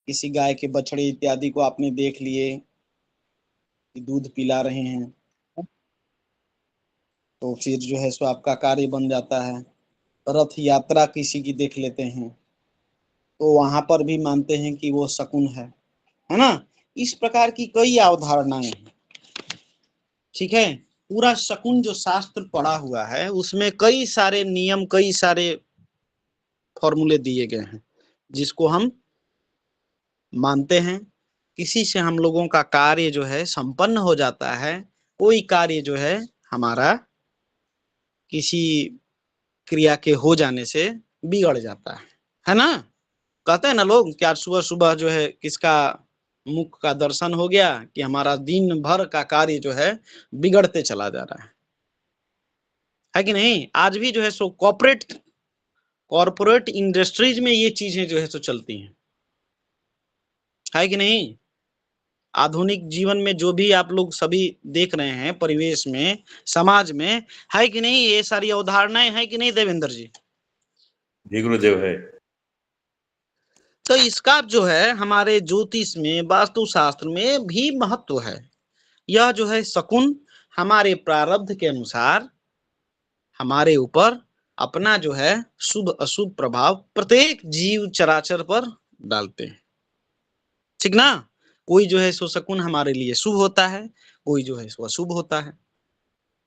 किसी गाय के बछड़े इत्यादि को आपने देख लिए कि दूध पिला रहे हैं, तो फिर जो है सो आपका कार्य बन जाता है। रथ यात्रा किसी की देख लेते हैं तो वहां पर भी मानते हैं कि वो शकुन है ना। इस प्रकार की कई अवधारणाएं हैं, ठीक है। पूरा शकुन जो शास्त्र पढ़ा हुआ है उसमें कई सारे नियम, कई सारे फॉर्मूले दिए गए हैं जिसको हम मानते हैं। किसी से हम लोगों का कार्य जो है संपन्न हो जाता है, कोई कार्य जो है हमारा किसी क्रिया के हो जाने से बिगड़ जाता है ना। कहते हैं ना लोग क्या सुबह सुबह जो है किसका मुख का दर्शन हो गया कि हमारा दिन भर का कार्य जो है बिगड़ते चला जा रहा है कि नहीं। आज भी जो है सो कॉर्पोरेट इंडस्ट्रीज में ये चीजें जो है सो चलती हैं, है कि नहीं। आधुनिक जीवन में जो भी आप लोग सभी देख रहे हैं परिवेश में, समाज में, है कि नहीं, ये सारी अवधारणाएं है कि नहीं देवेंद्र जी। जी गुरुदेव है। तो इसका जो है हमारे ज्योतिष में, वास्तु शास्त्र में भी महत्व है। यह जो है शकुन हमारे प्रारब्ध के अनुसार हमारे ऊपर अपना जो है शुभ अशुभ प्रभाव प्रत्येक जीव चराचर पर डालते हैं, ठीक ना। कोई जो है सो शकुन हमारे लिए शुभ होता है, कोई जो है सो अशुभ होता है,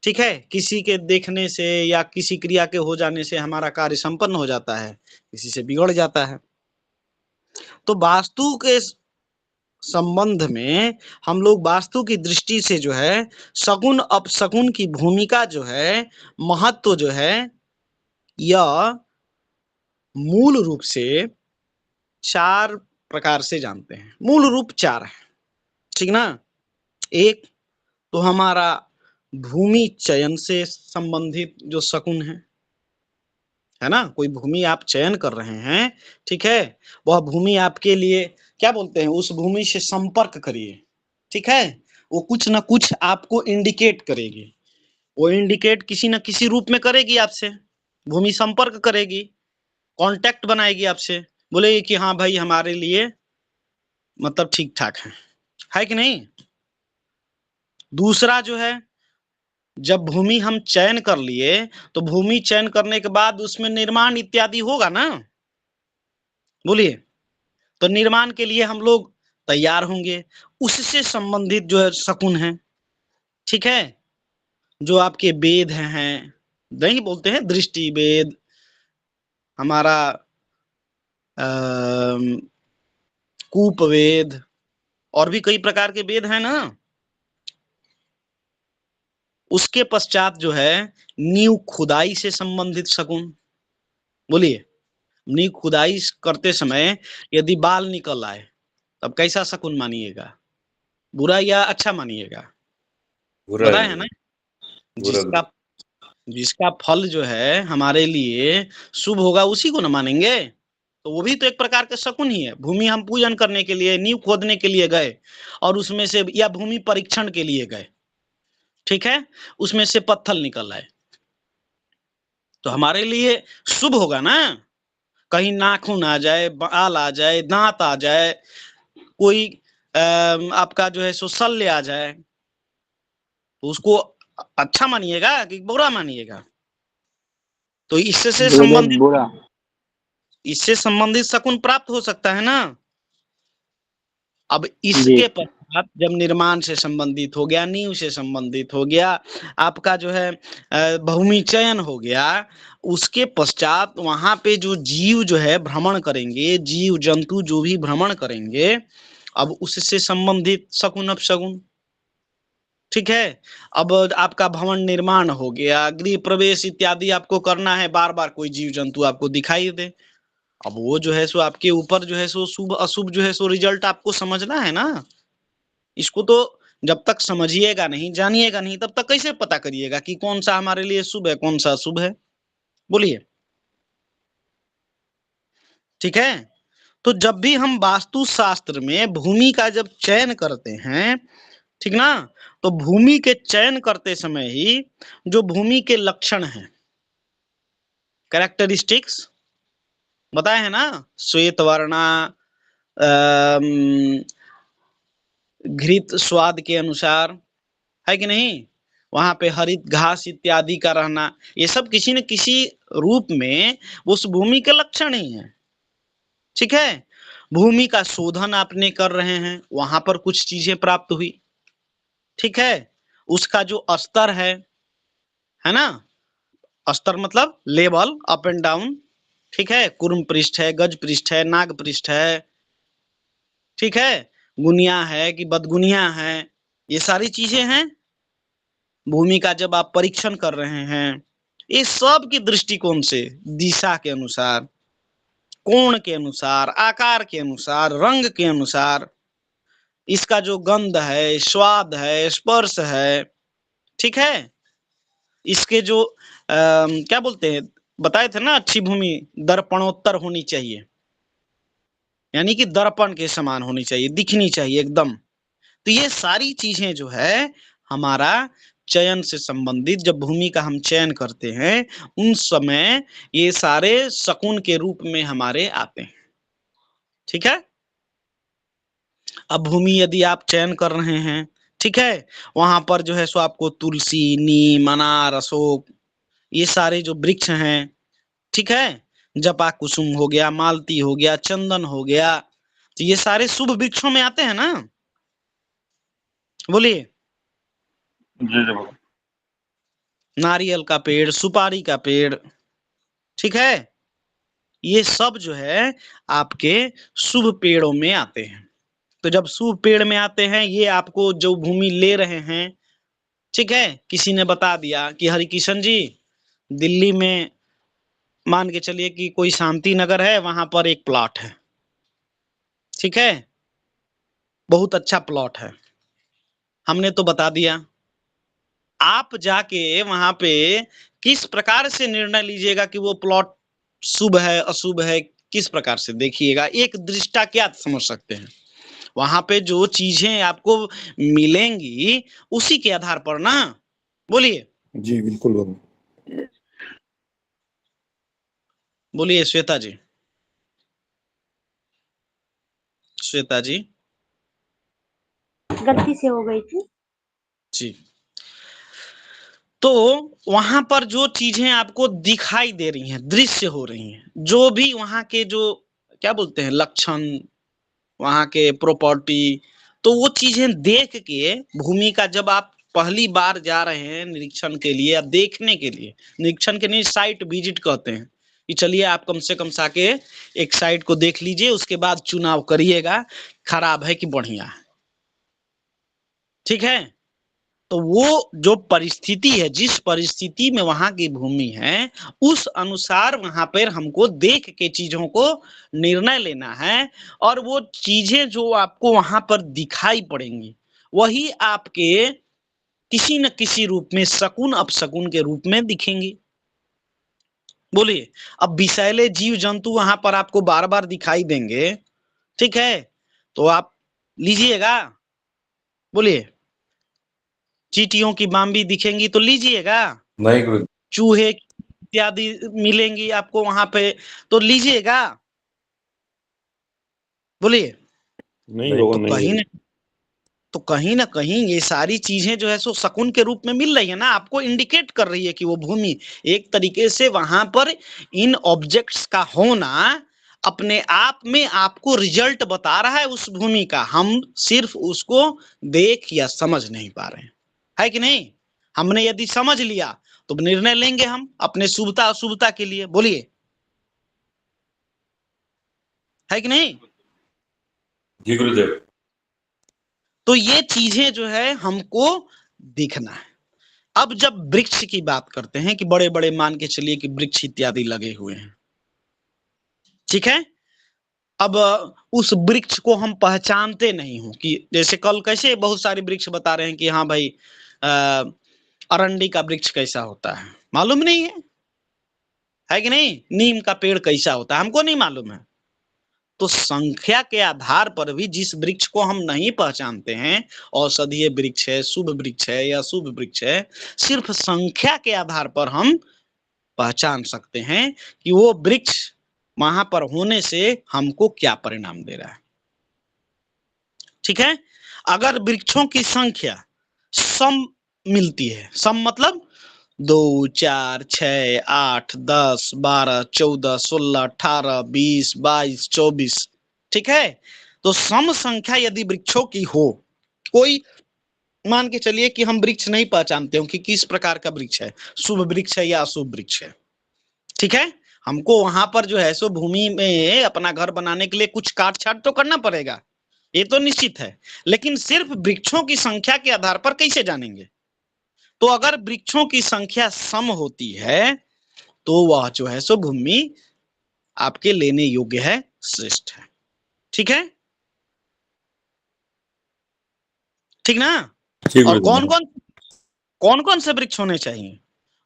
ठीक है। किसी के देखने से या किसी क्रिया के हो जाने से हमारा कार्य संपन्न हो जाता है, किसी से बिगड़ जाता है। तो वास्तु के संबंध में हम लोग वास्तु की दृष्टि से जो है शकुन अपशकुन की भूमिका जो है, महत्व जो है, यह मूल रूप से 4 प्रकार से जानते हैं। मूल रूप 4 है, ठीक ना। एक तो हमारा भूमि चयन से संबंधित जो शकुन है ना। कोई भूमि आप चयन कर रहे हैं, ठीक है, वह भूमि आपके लिए क्या बोलते हैं, उस भूमि से संपर्क करिए, ठीक है। वो कुछ ना कुछ आपको इंडिकेट करेगी, वो इंडिकेट किसी ना किसी रूप में करेगी आपसे। भूमि संपर्क करेगी, कांटेक्ट बनाएगी आपसे, बोलेगी कि हाँ भाई हमारे लिए मतलब ठीक ठाक है कि नहीं। दूसरा जो है, जब भूमि हम चयन कर लिए तो भूमि चयन करने के बाद उसमें निर्माण इत्यादि होगा ना, बोलिए। तो निर्माण के लिए हम लोग तैयार होंगे, उससे संबंधित जो है शकुन है, ठीक है। जो आपके वेद हैं, नहीं बोलते हैं दृष्टि वेद, हमारा कूप वेद, और भी कई प्रकार के वेद हैं ना। उसके पश्चात जो है नींव खुदाई से संबंधित शकुन, बोलिए। नींव खुदाई करते समय यदि बाल निकल आए तब कैसा शकुन मानिएगा, बुरा या अच्छा मानिएगा, बुरा बताए है गुरु, ना। बुरा जिसका गुरु। जिसका फल जो है हमारे लिए शुभ होगा उसी को न मानेंगे। तो वो भी तो एक प्रकार का शकुन ही है। भूमि हम पूजन करने के लिए, नींव खोदने के लिए गए और उसमें से, या भूमि परीक्षण के लिए गए, ठीक है, उसमें से पत्थर निकल आए तो हमारे लिए शुभ होगा ना। कहीं नाखून आ जाए, बाल आ जाए, दांत आ जाए, कोई आपका जो है सो शल्य आ जाए, तो उसको अच्छा मानिएगा कि बुरा मानिएगा। तो इससे संबंधित शकुन प्राप्त हो सकता है ना। अब इसके पश्चात जब निर्माण से संबंधित हो गया, नींव से संबंधित हो गया, आपका जो है भूमि चयन हो गया, उसके पश्चात वहां पे जो जीव जो है भ्रमण करेंगे, जीव जंतु जो भी भ्रमण करेंगे, अब उससे संबंधित शकुन अपशकुन, ठीक है। अब आपका भवन निर्माण हो गया, गृह प्रवेश इत्यादि आपको करना है, बार बार कोई जीव जंतु आपको दिखाई दे, अब वो जो है सो आपके ऊपर जो है सो शुभ अशुभ जो है सो रिजल्ट आपको समझना है ना। इसको तो जब तक समझिएगा नहीं, जानिएगा नहीं, तब तक कैसे पता करिएगा कि कौन सा हमारे लिए शुभ है, कौन सा अशुभ है, बोलिए, ठीक है। तो जब भी हम वास्तु शास्त्र में भूमि का जब चयन करते हैं, ठीक ना, तो भूमि के चयन करते समय ही जो भूमि के लक्षण हैं, कैरेक्टरिस्टिक्स बताए हैं ना, श्वेत वर्णा, घृत स्वाद के अनुसार, है कि नहीं, वहां पे हरित घास इत्यादि का रहना, ये सब किसी न किसी रूप में उस भूमि के लक्षण ही है। ठीक है, भूमि का शोधन आपने कर रहे हैं, वहां पर कुछ चीजें प्राप्त हुई। ठीक है, उसका जो स्तर है ना, स्तर मतलब लेवल, अप एंड डाउन। ठीक है, कुर्म पृष्ठ है, गज पृष्ठ है, नाग पृष्ठ है, ठीक है, गुनिया है कि बदगुनिया है, ये सारी चीजें हैं। भूमि का जब आप परीक्षण कर रहे हैं, इस सब की दृष्टिकोण से, दिशा के अनुसार, कोण के अनुसार, आकार के अनुसार, रंग के अनुसार, इसका जो गंध है, स्वाद है, स्पर्श है, ठीक है, इसके जो क्या बोलते हैं, बताए थे ना, अच्छी भूमि दर्पणोत्तर होनी चाहिए, यानी कि दर्पण के समान होनी चाहिए, दिखनी चाहिए एकदम। तो ये सारी चीजें जो है हमारा चयन से संबंधित, जब भूमि का हम चयन करते हैं उन समय ये सारे शकुन के रूप में हमारे आते हैं। ठीक है, अब भूमि यदि आप चयन कर रहे हैं, ठीक है, वहां पर जो है सो आपको तुलसी, नीम, अनार, अशोक, ये सारे जो वृक्ष हैं, ठीक है, जपा कुसुम हो गया, मालती हो गया, चंदन हो गया, तो ये सारे शुभ वृक्षों में आते हैं ना, बोलिए। जी जी बोलो। नारियल का पेड़, सुपारी का पेड़, ठीक है, ये सब जो है आपके शुभ पेड़ों में आते हैं। तो जब शुभ पेड़ में आते हैं, ये आपको जो भूमि ले रहे हैं, ठीक है, किसी ने बता दिया कि हरिकिशन जी, दिल्ली में मान के चलिए कि कोई शांति नगर है, वहां पर एक प्लॉट है, ठीक है, बहुत अच्छा प्लॉट है, हमने तो बता दिया। आप जाके वहां पे किस प्रकार से निर्णय लीजिएगा कि वो प्लॉट शुभ है अशुभ है, किस प्रकार से देखिएगा, एक दृष्टा क्या समझ सकते हैं, वहां पे जो चीजें आपको मिलेंगी उसी के आधार पर ना, बोलिए। जी बिल्कुल बोलो। बोलिए श्वेता जी, श्वेता जी। गलती से हो गई थी जी, तो वहां पर जो चीजें आपको दिखाई दे रही हैं, दृश्य हो रही हैं, जो भी वहां के जो क्या बोलते हैं लक्षण, वहां के प्रॉपर्टी, तो वो चीजें देख के भूमि का, जब आप पहली बार जा रहे हैं निरीक्षण के लिए या देखने के लिए, निरीक्षण के नहीं, साइट विजिट कहते हैं, कि चलिए आप कम से कम जाके एक साइट को देख लीजिए, उसके बाद चुनाव करिएगा खराब है कि बढ़िया है। ठीक है, तो वो जो परिस्थिति है, जिस परिस्थिति में वहां की भूमि है, उस अनुसार वहां पर हमको देख के चीजों को निर्णय लेना है, और वो चीजें जो आपको वहां पर दिखाई पड़ेंगी वही आपके किसी न किसी रूप में शकुन अपशकुन के रूप में दिखेंगी। बोलिए, अब विषैले जीव जंतु वहां पर आपको बार बार दिखाई देंगे, ठीक है, तो आप लीजिएगा, बोलिए, चींटियों की बाम्बी दिखेंगी तो लीजिएगा, नहीं गुरु। चूहे इत्यादि मिलेंगी आपको वहां पे तो लीजिएगा, बोलिए। नहीं होगा, तो नहीं कहीं ना कहीं ये सारी चीजें जो है सो शकुन के रूप में मिल रही है ना, आपको इंडिकेट कर रही है कि वो भूमि एक तरीके से वहां पर इन ऑब्जेक्ट्स का होना अपने आप में आपको रिजल्ट बता रहा है उस भूमि का, हम सिर्फ उसको देख या समझ नहीं पा रहे हैं, है कि नहीं। हमने यदि समझ लिया तो निर्णय लेंगे हम अपने शुभता अशुभता के लिए, बोलिए, है कि नहीं। जी गुरुदेव। तो ये चीजें जो है हमको दिखना है। अब जब वृक्ष की बात करते हैं कि बड़े बड़े मान के चलिए कि वृक्ष इत्यादि लगे हुए हैं, ठीक है, अब उस वृक्ष को हम पहचानते नहीं हो, कि जैसे कल कैसे बहुत सारे वृक्ष बता रहे हैं कि हाँ भाई अरंडी का वृक्ष कैसा होता है मालूम नहीं है कि नहीं, नीम का पेड़ कैसा होता है हमको नहीं मालूम है। तो संख्या के आधार पर भी जिस वृक्ष को हम नहीं पहचानते हैं, औषधीय वृक्ष है, शुभ वृक्ष है या शुभ वृक्ष है, सिर्फ संख्या के आधार पर हम पहचान सकते हैं कि वो वृक्ष वहां पर होने से हमको क्या परिणाम दे रहा है। ठीक है। अगर वृक्षों की संख्या सम मिलती है, सम मतलब 2, 4, 6, 8, 10, 12, 14, 16, 18, 20, 22, 24, ठीक है। तो सम संख्या यदि वृक्षों की हो, कोई मान के चलिए कि हम वृक्ष नहीं पहचानते हो कि किस प्रकार का वृक्ष है, शुभ वृक्ष है या अशुभ वृक्ष है, ठीक है। हमको वहां पर जो है सो भूमि में अपना घर बनाने के लिए कुछ काट छाट तो करना पड़ेगा, ये तो निश्चित है। लेकिन सिर्फ वृक्षों की संख्या के आधार पर कैसे जानेंगे? तो अगर वृक्षों की संख्या सम होती है तो वह जो है सो भूमि आपके लेने योग्य है, श्रेष्ठ है, ठीक है, ठीक ना। जी और गुरुदेव। कौन कौन से वृक्ष होने चाहिए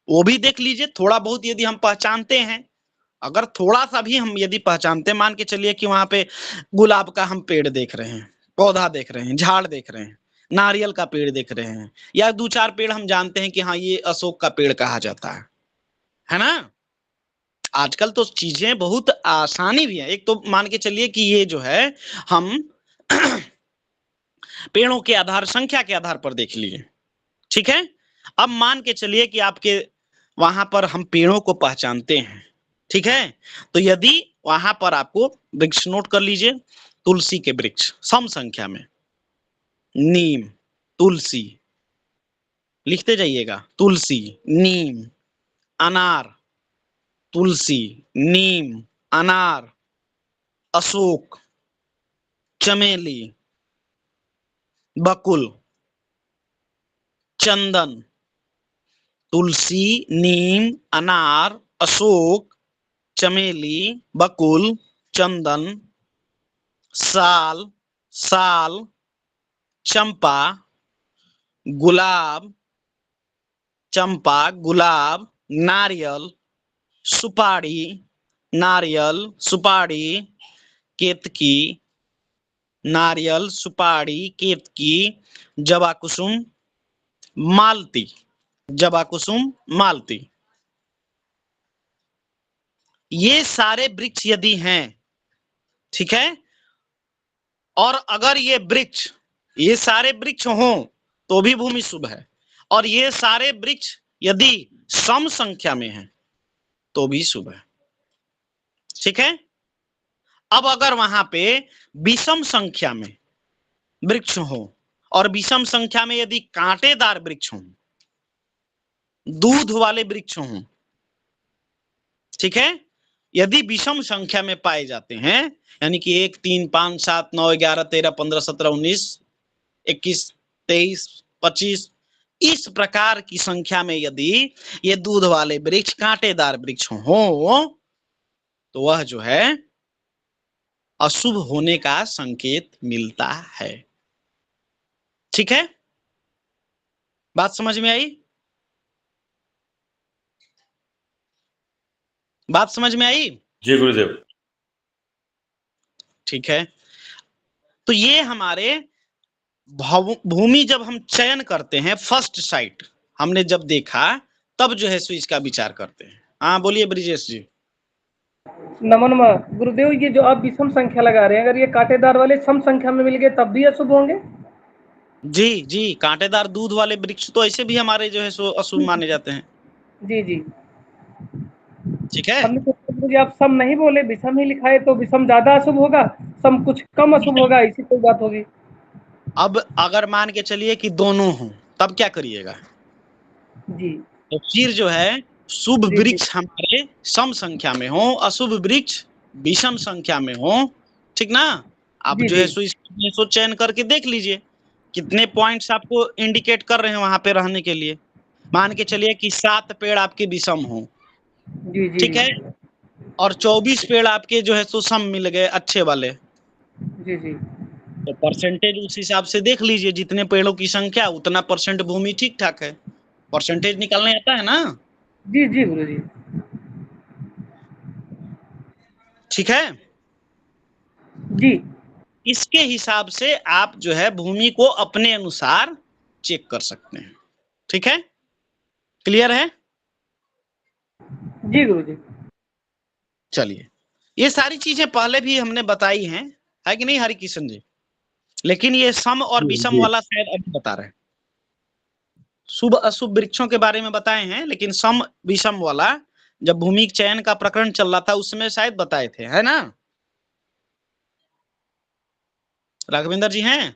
वो भी देख लीजिए। थोड़ा बहुत यदि हम पहचानते हैं, अगर थोड़ा सा भी हम यदि पहचानते हैं, मान के चलिए कि वहां पे गुलाब का हम पेड़ देख रहे हैं, पौधा देख रहे हैं, झाड़ देख रहे हैं, नारियल का पेड़ देख रहे हैं, या 2-4 पेड़ हम जानते हैं कि हाँ ये अशोक का पेड़ कहा जाता है ना। आजकल तो चीजें बहुत आसानी भी है। एक तो मान के चलिए कि ये जो है हम पेड़ों के आधार, संख्या के आधार पर देख लिए, ठीक है। अब मान के चलिए कि आपके वहां पर हम पेड़ों को पहचानते हैं, ठीक है। तो यदि वहां पर आपको वृक्ष नोट कर लीजिए, तुलसी के वृक्ष सम संख्या में, नीम, तुलसी, लिखते जाइएगा, तुलसी, नीम, अनार, तुलसी, नीम, अनार, अशोक, चमेली, बकुल, चंदन, तुलसी, नीम, अनार, अशोक, चमेली, बकुल, चंदन, साल, साल, चंपा, गुलाब, चंपा, गुलाब, नारियल, सुपारी, नारियल, सुपारी, केतकी, नारियल, सुपारी, केतकी, जवा कुसुम, मालती, जवा कुसुम, मालती, ये सारे वृक्ष यदि हैं, ठीक है। और अगर ये सारे वृक्ष हों तो भी भूमि शुभ है, और ये सारे वृक्ष यदि सम संख्या में हैं तो भी शुभ है, ठीक है। अब अगर वहां पे विषम संख्या में वृक्ष हो, और विषम संख्या में यदि कांटेदार वृक्ष हों, दूध वाले वृक्ष हों, ठीक है, यदि विषम संख्या में पाए जाते हैं, यानी कि 1, 3, 5, 7, 9, 11, 13, 15, 17, 19, 21, 23, 25, इस प्रकार की संख्या में यदि ये दूध वाले वृक्ष, कांटेदार वृक्ष हो, तो वह जो है अशुभ होने का संकेत मिलता है, ठीक है। बात समझ में आई? बात समझ में आई? जी गुरुदेव। ठीक है। तो ये हमारे भूमि जब हम चयन करते हैं, फर्स्ट साइट हमने जब देखा, तब जो है सो इसका विचार करते हैं। हाँ बोलिए ब्रिजेश जी। नमन गुरुदेव, ये जो आप विषम संख्या लगा रहे हैं, अगर ये कांटेदार वाले सम संख्या में मिल गए तब भी अशुभ होंगे? जी जी, कांटेदार दूध वाले वृक्ष तो ऐसे भी हमारे जो है सो अशुभ माने जाते हैं। जी जी, ठीक है। हमने सोचा कि आप सम नहीं बोले, विषम ही लिखा है, तो विषम ज्यादा अशुभ होगा, सम कुछ कम अशुभ होगा, ऐसी कोई बात होगी? अब अगर मान के चलिए कि दोनों हों, तब क्या करिएगा? जी तो फिर जो है शुभ जी जी वृक्ष हमारे सम संख्या में हो, अशुभ वृक्ष विषम संख्या में हो, ठीक ना। आप जी जो जी है सो इसको चयन करके देख लीजिए कितने पॉइंट्स आपको इंडिकेट कर रहे हैं वहां पे रहने के लिए। मान के चलिए कि 7 पेड़ आपके विषम हो, जी जी ठीक है, और 24 पेड़ आपके जो है सो सम मिल गए, अच्छे वाले। जी जी तो परसेंटेज उस हिसाब से देख लीजिए, जितने पेड़ों की संख्या उतना परसेंट भूमि ठीक ठाक है। परसेंटेज निकालने आता है ना? जी जी गुरु जी। ठीक है। जी इसके हिसाब से आप जो है भूमि को अपने अनुसार चेक कर सकते हैं, ठीक है। क्लियर है? जी गुरु जी। चलिए, ये सारी चीजें पहले भी हमने बताई हैं, है कि नहीं हरि किशन जी? लेकिन ये सम और विषम जी। वाला शायद अभी बता रहे हैं। शुभ अशुभ वृक्षों के बारे में बताए हैं, लेकिन सम विषम वाला जब भूमि चयन का प्रकरण चल रहा था उसमें शायद बताए थे, है ना? राघवेंद्र जी हैं?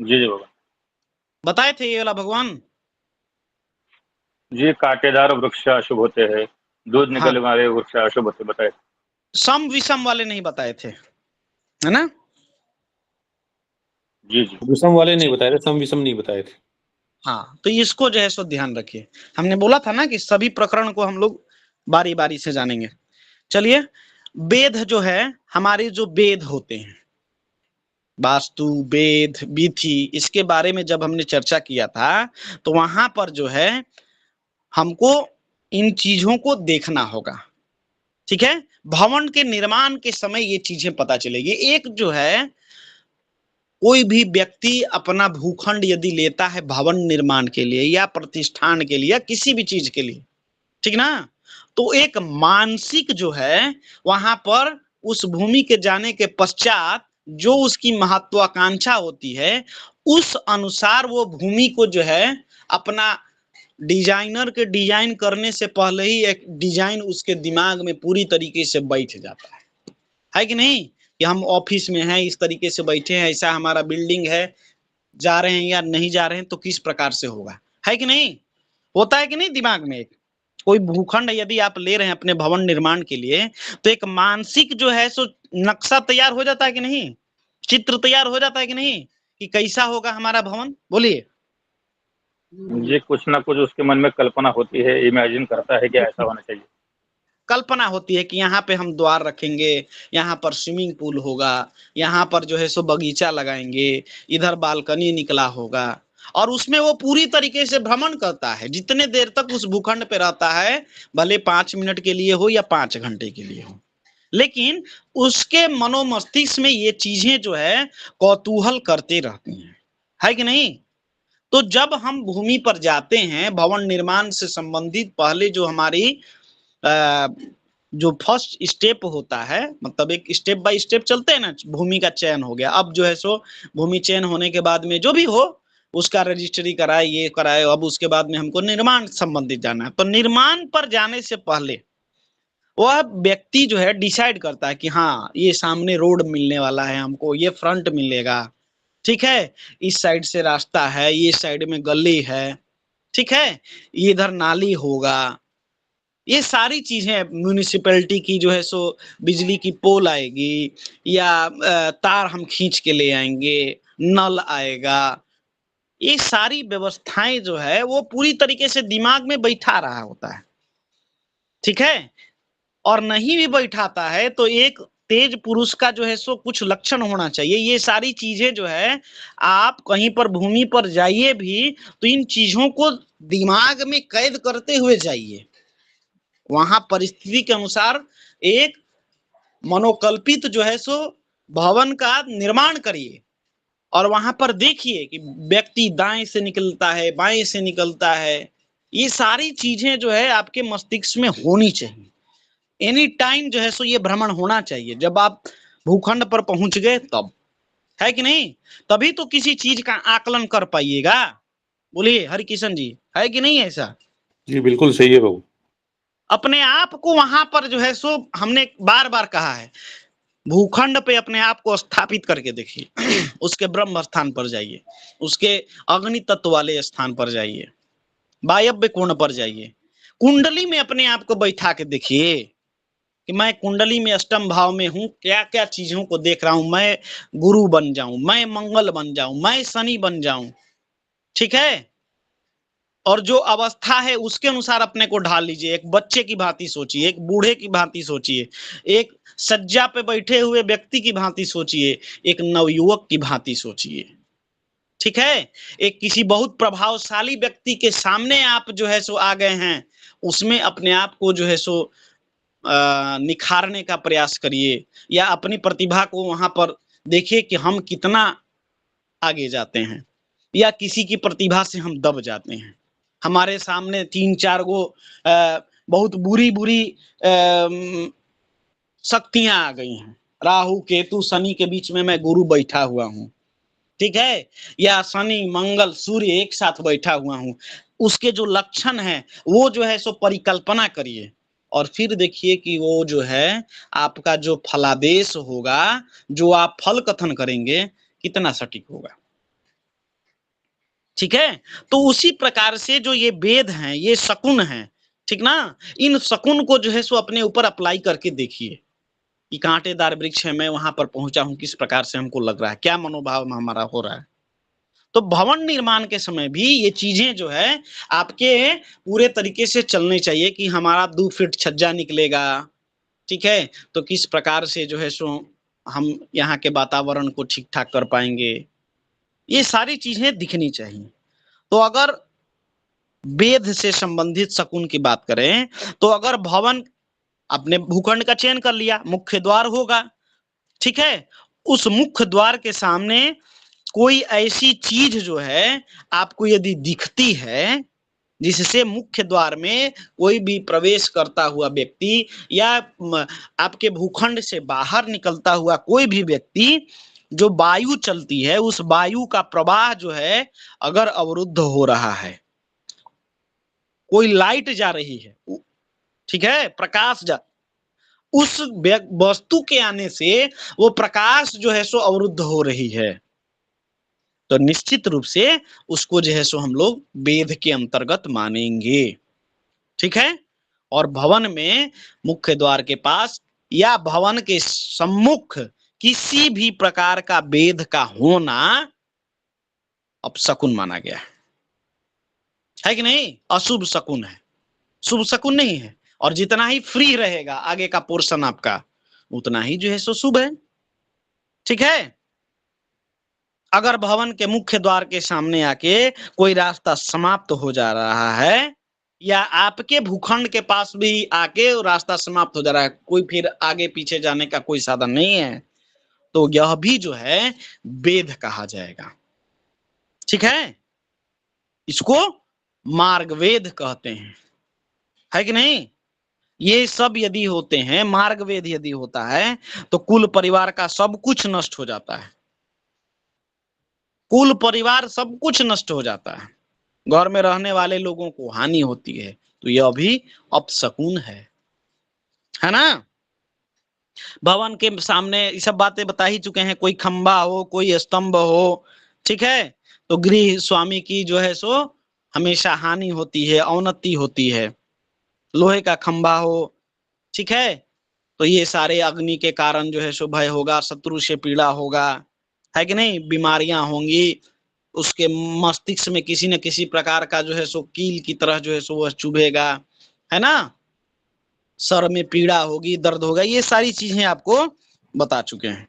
जी जी बाबा बताए थे ये वाला भगवान? जी। कांटेदार वृक्ष अशुभ होते हैं, दूध हाँ, निकलने वाले वृक्ष अशुभ होते बताए। सम विषम वाले नहीं बताए थे, है ना? जी जी विषम वाले नहीं बताए थे, सम विषम नहीं बताए थे। हाँ, तो इसको जो है सो ध्यान रखिए। हमने बोला था ना कि सभी प्रकरण को हम लोग बारी बारी से जानेंगे। चलिए, वेद जो है, हमारे जो वेद होते हैं, वास्तु, वेद, विधि, इसके बारे में जब हमने चर्चा किया था तो वहां पर जो है हमको इन चीजों को देखना होगा। ठीक है, भवन के निर्माण के समय ये चीजें पता चलेगी। एक जो है, कोई भी व्यक्ति अपना भूखंड यदि लेता है भवन निर्माण के लिए या प्रतिष्ठान के लिए या किसी भी चीज के लिए, ठीक ना, तो एक मानसिक जो है वहां पर उस भूमि के जाने के पश्चात जो उसकी महत्वाकांक्षा होती है उस अनुसार वो भूमि को जो है अपना डिजाइनर के डिजाइन करने से पहले ही एक डिजाइन उसके दिमाग में पूरी तरीके से बैठ जाता है कि नहीं? कि हम ऑफिस में हैं, इस तरीके से बैठे हैं, ऐसा हमारा बिल्डिंग है, जा रहे हैं या नहीं जा रहे हैं तो किस प्रकार से होगा, है कि नहीं? होता है कि नहीं दिमाग में? एक कोई भूखंड यदि आप ले रहे हैं अपने भवन निर्माण के लिए तो एक मानसिक जो है सो नक्शा तैयार हो जाता है कि नहीं? चित्र तैयार हो जाता है कि नहीं कि कैसा होगा हमारा भवन? बोलिए। जी। कुछ ना कुछ उसके मन में कल्पना होती है, इमेजिन करता है कि ऐसा होना चाहिए। कल्पना होती है कि यहाँ पे हम द्वार रखेंगे, यहाँ पर स्विमिंग पूल होगा, यहाँ पर जो है सो बगीचा लगाएंगे, इधर बालकनी निकला होगा, और उसमें वो पूरी तरीके से भ्रमण करता है जितने देर तक उस भूखंड पे रहता है, भले 5 मिनट के लिए हो या 5 घंटे के लिए हो, लेकिन उसके मनोमस्तिष्क में ये चीजें जो है कौतूहल करते रहती हैं, है कि नहीं? तो जब हम भूमि पर जाते हैं भवन निर्माण से संबंधित पहले जो हमारी जो फर्स्ट स्टेप होता है, मतलब एक स्टेप बाय स्टेप चलते हैं ना, भूमि का चयन हो गया, अब जो है सो भूमि चयन होने के बाद में जो भी हो उसका रजिस्ट्री कराए, ये कराए, अब उसके बाद में हमको निर्माण संबंधित जाना है। तो निर्माण पर जाने से पहले वह व्यक्ति जो है डिसाइड करता है कि हाँ ये सामने रोड मिलने वाला है, हमको ये फ्रंट मिलेगा, ठीक है, इस साइड से रास्ता है, ये साइड में गली है, ठीक है, ये इधर नाली होगा, ये सारी चीजें म्यूनिसिपैलिटी की जो है सो बिजली की पोल आएगी या तार हम खींच के ले आएंगे, नल आएगा, ये सारी व्यवस्थाएं जो है वो पूरी तरीके से दिमाग में बैठा रहा होता है, ठीक है। और नहीं भी बैठाता है तो एक तेज पुरुष का जो है सो कुछ लक्षण होना चाहिए। ये सारी चीजें जो है आप कहीं पर भूमि पर जाइए भी तो इन चीजों को दिमाग में कैद करते हुए जाइए, वहां परिस्थिति के अनुसार एक मनोकल्पित जो है सो भवन का निर्माण करिए और वहां पर देखिए कि व्यक्ति दाएं से निकलता है, बाएं से निकलता है, ये सारी चीजें जो है आपके मस्तिष्क में होनी चाहिए। एनी टाइम जो है सो ये भ्रमण होना चाहिए। जब आप भूखंड पर पहुंच गए तब, है कि नहीं? तभी तो किसी चीज का आकलन कर पाइएगा। बोलिए हरिकिशन जी, है कि नहीं ऐसा? जी बिल्कुल सही है बाबू। अपने आप को वहां पर जो है सो हमने बार बार कहा है, भूखंड पे अपने आप को स्थापित करके देखिए उसके ब्रह्म स्थान पर जाइए, उसके अग्नि तत्व वाले स्थान पर जाइए, वायव्य कोण पर जाइए, कुंडली में अपने आप को बैठा के देखिए कि मैं कुंडली में अष्टम भाव में हूं, क्या क्या चीजों को देख रहा हूं, मैं गुरु बन जाऊं, मैं मंगल बन जाऊं, मैं शनि बन जाऊं, ठीक है। और जो अवस्था है उसके अनुसार अपने को ढाल लीजिए। एक बच्चे की भांति सोचिए, एक बूढ़े की भांति सोचिए, एक सज्जा पे बैठे हुए व्यक्ति की भांति सोचिए, एक नवयुवक की भांति सोचिए, ठीक है। एक किसी बहुत प्रभावशाली व्यक्ति के सामने आप जो है सो आ गए हैं, उसमें अपने आप को जो है सो निखारने का प्रयास करिए या अपनी प्रतिभा को वहां पर देखिए कि हम कितना आगे जाते हैं या किसी की प्रतिभा से हम दब जाते हैं। हमारे सामने 3-4 गो बहुत बुरी बुरी शक्तियां आ गई हैं, राहु केतु शनि के बीच में मैं गुरु बैठा हुआ हूं, ठीक है, या शनि मंगल सूर्य एक साथ बैठा हुआ हूं, उसके जो लक्षण है वो जो है सो परिकल्पना करिए और फिर देखिए कि वो जो है आपका जो फलादेश होगा, जो आप फल कथन करेंगे कितना सटीक होगा। ठीक है, तो उसी प्रकार से जो ये वेद हैं, ये शकुन हैं, ठीक ना, इन शकुन को जो है सो अपने ऊपर अप्लाई करके देखिए कि कांटेदार वृक्ष है, मैं वहां पर पहुंचा हूं, किस प्रकार से हमको लग रहा है, क्या मनोभाव हमारा हो रहा है। तो भवन निर्माण के समय भी ये चीजें जो है आपके पूरे तरीके से चलनी चाहिए कि हमारा 2 फीट छज्जा निकलेगा, ठीक है, तो किस प्रकार से जो है सो हम यहाँ के वातावरण को ठीक ठाक कर पाएंगे, ये सारी चीजें दिखनी चाहिए। तो अगर वेद से संबंधित शकुन की बात करें तो अगर भवन, अपने भूखंड का चयन कर लिया, मुख्य द्वार होगा, ठीक है, उस मुख्य द्वार के सामने कोई ऐसी चीज जो है आपको यदि दिखती है जिससे मुख्य द्वार में कोई भी प्रवेश करता हुआ व्यक्ति या आपके भूखंड से बाहर निकलता हुआ कोई भी व्यक्ति, जो वायु चलती है उस वायु का प्रवाह जो है अगर अवरुद्ध हो रहा है, कोई लाइट जा रही है, ठीक है, प्रकाश जा, उस वस्तु के आने से वो प्रकाश जो है सो अवरुद्ध हो रही है, तो निश्चित रूप से उसको जो है सो हम लोग वेद के अंतर्गत मानेंगे। ठीक है, और भवन में मुख्य द्वार के पास या भवन के सम्मुख किसी भी प्रकार का वेद का होना अपशकुन माना गया है कि नहीं, अशुभ शकुन है, शुभ शकुन नहीं है। और जितना ही फ्री रहेगा आगे का पोर्शन आपका उतना ही जो है सो शुभ है। ठीक है, अगर भवन के मुख्य द्वार के सामने आके कोई रास्ता समाप्त हो जा रहा है या आपके भूखंड के पास भी आके रास्ता समाप्त हो जा रहा है, कोई फिर आगे पीछे जाने का कोई साधन नहीं है, तो यह भी जो है वेद कहा जाएगा। ठीक है, इसको मार्ग वेद कहते हैं, है कि नहीं। ये सब यदि होते हैं, मार्ग वेद यदि होता है तो कुल परिवार का सब कुछ नष्ट हो जाता है, कुल परिवार सब कुछ नष्ट हो जाता है, घर में रहने वाले लोगों को हानि होती है, तो यह भी अपशकुन है ना। भवन के सामने ये सब बातें बता ही चुके हैं, कोई खंबा हो, कोई स्तंभ हो, ठीक है, तो गृह स्वामी की जो है सो हमेशा हानि होती है, अवनति होती है। लोहे का खंबा हो, ठीक है, तो ये सारे अग्नि के कारण जो है सो भय होगा, शत्रु से पीड़ा होगा, है कि नहीं, बीमारियां होंगी, उसके मस्तिष्क में किसी न किसी प्रकार का जो है सो कील की तरह जो है सो वह चुभेगा, है ना, सर में पीड़ा होगी, दर्द होगा, ये सारी चीजें आपको बता चुके हैं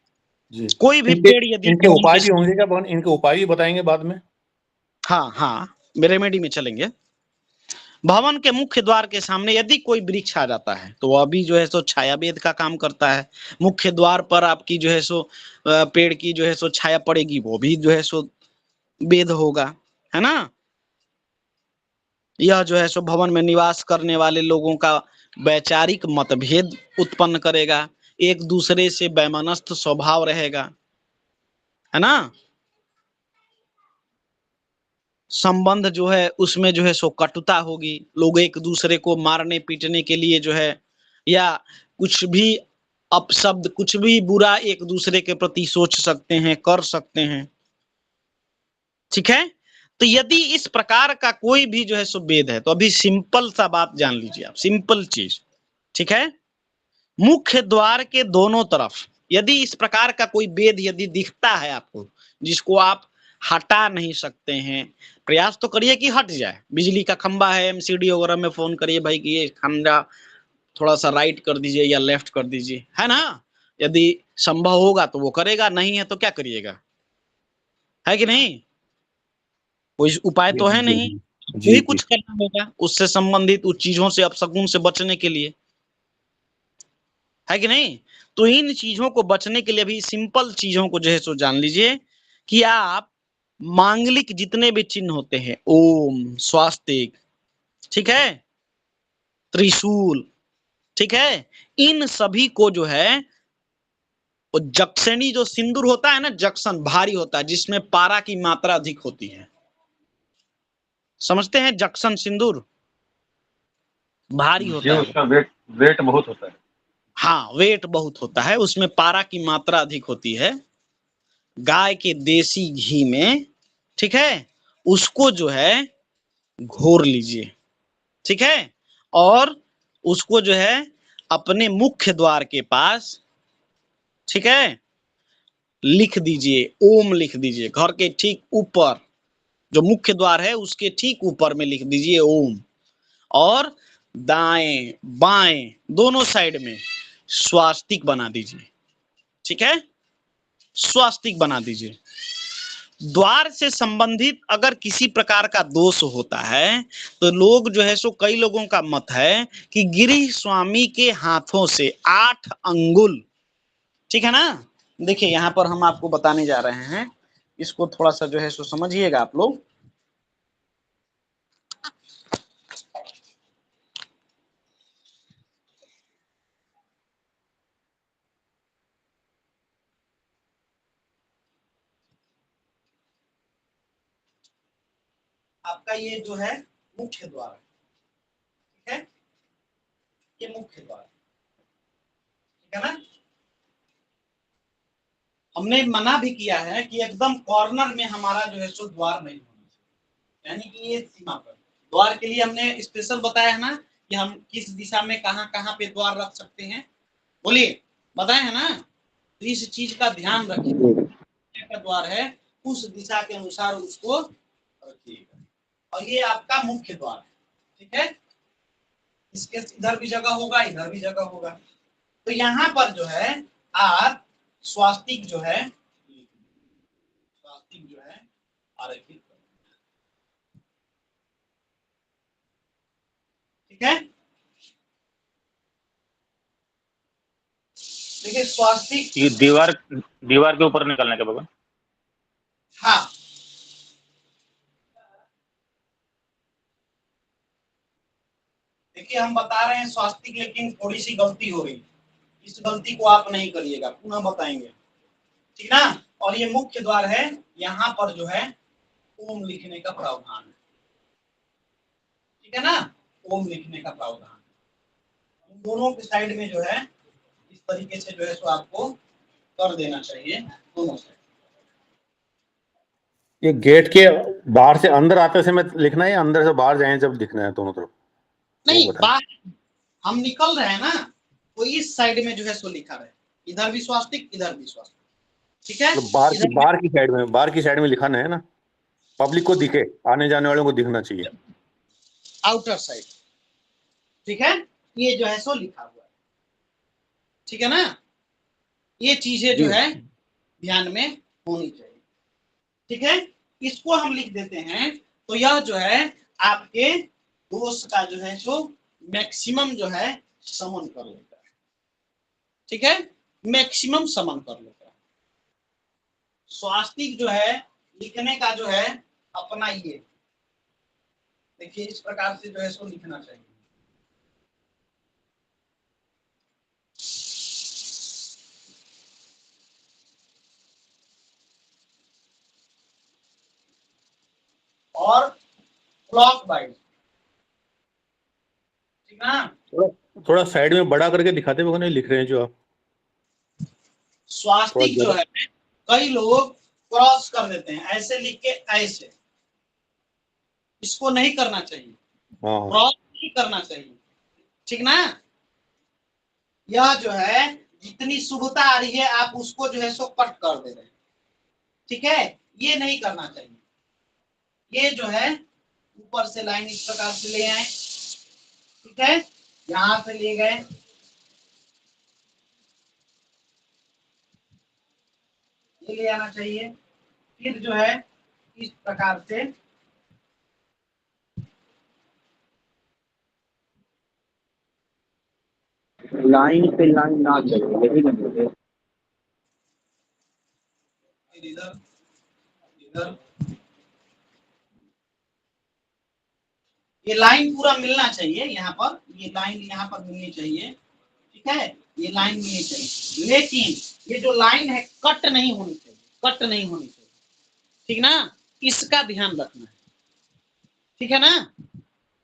जी। कोई भी इनके पेड़ यदि इनके उपाय भी होंगे क्या भगवान, इनके उपाय भी बताएंगे बाद में। हाँ हाँ, रेमेडी में चलेंगे। भवन के मुख्य द्वार के सामने यदि कोई वृक्ष आ जाता है तो वह भी जो है सो छाया वेद का काम करता है। मुख्य द्वार पर आपकी जो है सो पेड़ की जो है सो छाया पड़ेगी, वो भी जो है सो वेद होगा, है ना। यह जो है सो भवन में निवास करने वाले लोगों का वैचारिक मतभेद उत्पन्न करेगा, एक दूसरे से वैमनस्थ स्वभाव रहेगा, है ना। संबंध जो है उसमें जो है सो कटुता होगी, लोग एक दूसरे को मारने पीटने के लिए जो है या कुछ भी अपशब्द, कुछ भी बुरा एक दूसरे के प्रति सोच सकते हैं, कर सकते हैं। ठीक है, तो यदि इस प्रकार का कोई भी जो है सो वेद है तो अभी सिंपल सा बात जान लीजिए आप, सिंपल चीज, ठीक है, मुख्य द्वार के दोनों तरफ यदि इस प्रकार का कोई वेद यदि दिखता है आपको जिसको आप हटा नहीं सकते हैं, प्रयास तो करिए कि हट जाए। बिजली का खंबा है, एमसीडी वगैरह में फोन करिए भाई कि ये खंबा थोड़ा सा राइट कर दीजिए या लेफ्ट कर दीजिए, है ना। यदि संभव होगा तो वो करेगा, नहीं है तो क्या करिएगा, है कि नहीं, कोई उपाय तो है नहीं, जी यही जी। कुछ करना होगा उससे संबंधित उस चीजों से, अपशगुन से बचने के लिए, है कि नहीं। तो इन चीजों को बचने के लिए भी सिंपल चीजों को जो है सो जान लीजिए कि आप मांगलिक जितने भी चिन्ह होते हैं, ओम, स्वास्तिक, ठीक है, त्रिशूल, ठीक है, इन सभी को जो है और जक्शनी जो सिंदूर होता है ना, जक्शन भारी होता है, जिसमें पारा की मात्रा अधिक होती है। समझते हैं? जक्शन सिंदूर भारी होता जो है। उसका वेट बहुत होता है। हाँ, वेट बहुत होता है, उसमें पारा की मात्रा अधिक होती है। गाय के देसी घी में, ठीक है, उसको जो है घोर लीजिए, ठीक है, और उसको जो है अपने मुख्य द्वार के पास, ठीक है, लिख दीजिए, ओम लिख दीजिए। घर के ठीक ऊपर जो मुख्य द्वार है उसके ठीक ऊपर में लिख दीजिए ओम, और दाएं बाएं दोनों साइड में स्वास्तिक बना दीजिए, ठीक है, स्वास्तिक बना दीजिए। द्वार से संबंधित अगर किसी प्रकार का दोष होता है तो लोग जो है सो, कई लोगों का मत है कि गृह स्वामी के हाथों से 8 अंगुल, ठीक है ना। देखिए यहाँ पर हम आपको बताने जा रहे हैं, इसको थोड़ा सा जो है सो समझिएगा आप लोग। आपका ये जो है मुख्य द्वार, ठीक है, ये मुख्य द्वार, ठीक है ना। हमने मना भी किया है कि एकदम कॉर्नर में हमारा जो है सो द्वार नहीं होना चाहिए, यानी कि ये सीमा पर। द्वार के लिए हमने स्पेशल बताया है ना कि हम किस दिशा में कहाँ कहाँ पे द्वार रख सकते हैं, बोलिए, बताए है ना। तो इस चीज का ध्यान रखिए, का द्वार है उस दिशा के अनुसार उसको रखिएगा। और ये आपका मुख्य द्वार है, ठीक है, इसके इधर भी जगह होगा, इधर भी जगह होगा। तो यहाँ पर जो है आप स्वास्तिक जो है, स्वास्तिक जो है आरेखित, ठीक है। देखिए स्वास्तिक, ये दीवार के ऊपर निकालने का भगवान। हाँ, देखिए हम बता रहे हैं स्वास्तिक, लेकिन थोड़ी सी गलती हो गई, इस गलती को आप नहीं करिएगा, पुनः बताएंगे, ठीक ना। और ये मुख्य द्वार है, यहाँ पर जो है ओम लिखने का प्रावधान है, ठीक है ना, ओम लिखने का प्रावधान। दोनों के साइड में जो है इस तरीके से जो है सो आपको कर देना चाहिए, दोनों साइड। ये गेट के बाहर से अंदर आते समय लिखना है या अंदर से बाहर जाए जब लिखना है, दोनों तरफ? नहीं, बाहर हम निकल रहे हैं ना, तो इस साइड में जो है सो लिखा रहे, इधर भी स्वास्तिक, इधर भी स्वास्तिक, ठीक है। मतलब बाहर की साइड में लिखाना है ना, पब्लिक को दिखे, आने जाने वालों को दिखना चाहिए। आउटर साइड, ठीक है, ये जो है सो लिखा हुआ है, ठीक है ना। ये चीजें जो है ध्यान में होनी चाहिए, ठीक है। इसको हम लिख देते हैं, तो यह जो है आपके दोष का जो है सो मैक्सिमम जो है समन कर लेता है, ठीक है, मैक्सिमम समन कर लेता है। स्वास्तिक जो है लिखने का जो है अपना ये, देखिए इस प्रकार से जो है सो लिखना चाहिए। और क्लॉक वाइज, ठीक ना। थोड़ा साइड में बड़ा करके दिखाते हुए नहीं लिख रहे हैं जो आप। स्वास्तिक जो है कई लोग क्रॉस कर देते हैं, ऐसे लिख के ऐसे, इसको नहीं करना चाहिए, क्रॉस नहीं करना चाहिए, ठीक ना। यह जो है जितनी शुभता आ रही है आप उसको जो है सो कट कर दे रहे हैं, ठीक है, ये नहीं करना चाहिए। ये जो है ऊपर से लाइन इस प्रकार से ले आए, ठीक है, यहां से ले गए, ये ले आना चाहिए, फिर जो है इस प्रकार से लाइन पे लाइन ना चले, यही नहीं। इधर इधर ये लाइन पूरा मिलना चाहिए, यहाँ पर ये लाइन यहाँ पर मिलनी चाहिए, ठीक है। ये लाइन नहीं चाहिए, लेकिन ये जो लाइन है कट नहीं होनी चाहिए, कट नहीं होनी चाहिए, ठीक ना, इसका ध्यान रखना है, ठीक है ना,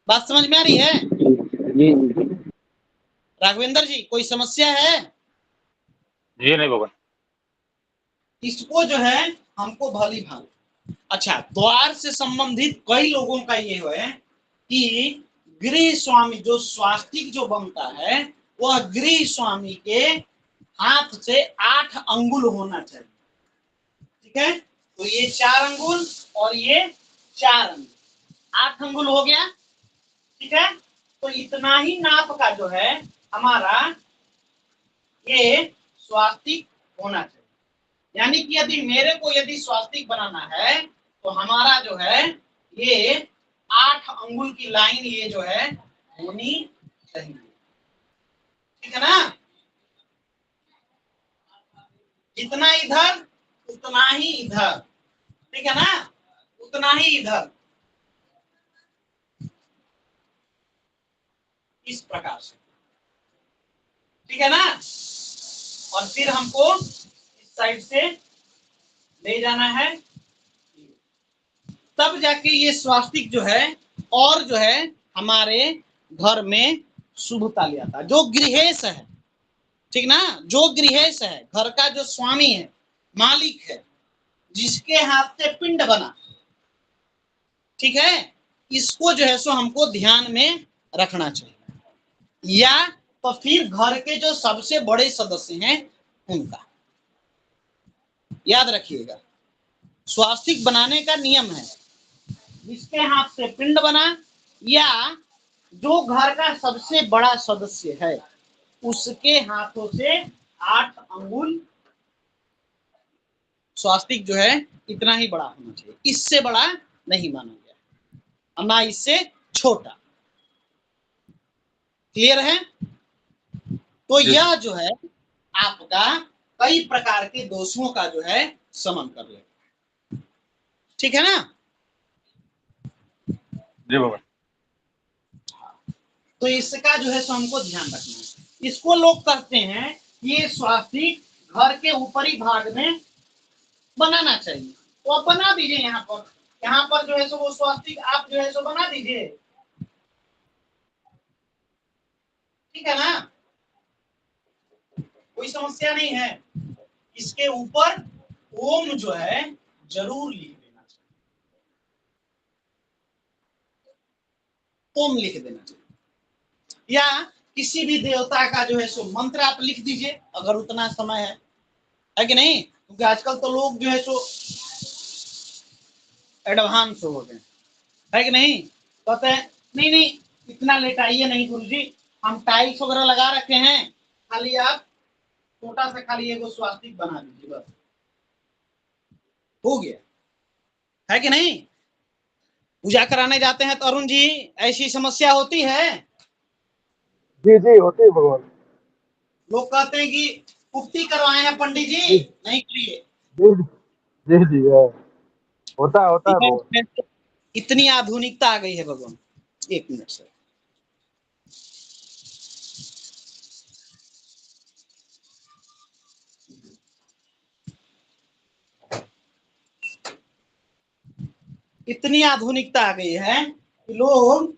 बात समझ में आ रही है? जी जी राघवेंद्र जी कोई समस्या है? जी नहीं भगवान। इसको जो है हमको भली भांति, अच्छा, द्वार से संबंधित कई लोगों का ये है कि गृह स्वामी जो स्वास्तिक जो बनता है वह गृह स्वामी के हाथ से 8 अंगुल होना चाहिए, ठीक है, तो ये 4 अंगुल और ये 4 अंगुल, 8 अंगुल हो गया, ठीक है, तो इतना ही नाप का जो है हमारा ये स्वास्तिक होना चाहिए, यानी कि यदि मेरे को यदि स्वास्तिक बनाना है तो हमारा जो है ये 8 अंगुल की लाइन ये जो है होनी चाहिए, ठीक है ना, जितना इधर उतना ही इधर, ठीक है ना, उतना ही इधर, इस प्रकार से, ठीक है ना, और फिर हमको इस साइड से ले जाना है, तब जाके ये स्वास्तिक जो है और जो है हमारे घर में शुभता ले आता है। जो गृहेश है, ठीक ना, जो गृहेश है, घर का जो स्वामी है, मालिक है, जिसके हाथ से पिंड बना, ठीक है, इसको जो है सो हमको ध्यान में रखना चाहिए, या तो फिर घर के जो सबसे बड़े सदस्य हैं उनका, याद रखिएगा, स्वास्तिक बनाने का नियम है जिसके हाथ से पिंड बना या जो घर का सबसे बड़ा सदस्य है उसके हाथों से 8 अंगुल स्वास्तिक जो है इतना ही बड़ा होना चाहिए, इससे बड़ा नहीं माना गया और ना इससे छोटा, क्लियर है? तो यह जो है आपका कई प्रकार के दोषों का जो है शमन कर लेगा, ठीक है ना? जी भगवान। तो इसका जो है सो हमको ध्यान रखना है। इसको लोग कहते हैं ये स्वास्तिक घर के ऊपरी भाग में बनाना चाहिए, तो आप बना दीजिए, यहाँ पर जो है सो वो स्वास्तिक आप जो है सो बना दीजिए, ठीक है ना, कोई समस्या नहीं है। इसके ऊपर ओम जो है जरूर लिख देना चाहिए, ओम लिख देना चाहिए, या किसी भी देवता का जो है सो मंत्र आप लिख दीजिए अगर उतना समय है कि नहीं, क्योंकि आजकल तो लोग जो है सो एडवांस हो गए है कि नहीं, कहते हैं नहीं नहीं इतना लेट आइए नहीं गुरुजी, हम टाइल्स वगैरह लगा रखे हैं, खाली आप छोटा सा खाली एगो स्वास्तिक बना दीजिए बस, हो गया, है कि नहीं? पूजा कराने जाते हैं तो अरुण जी ऐसी समस्या होती है? जी जी होती है भगवान। लोग कहते हैं कि पुट्टी करवाए हैं पंडित जी, नहीं करिए, जी जी जी होता है भगवान। इतनी आधुनिकता आ गई है भगवान। एक मिनट सर, इतनी आधुनिकता आ गई है कि लोग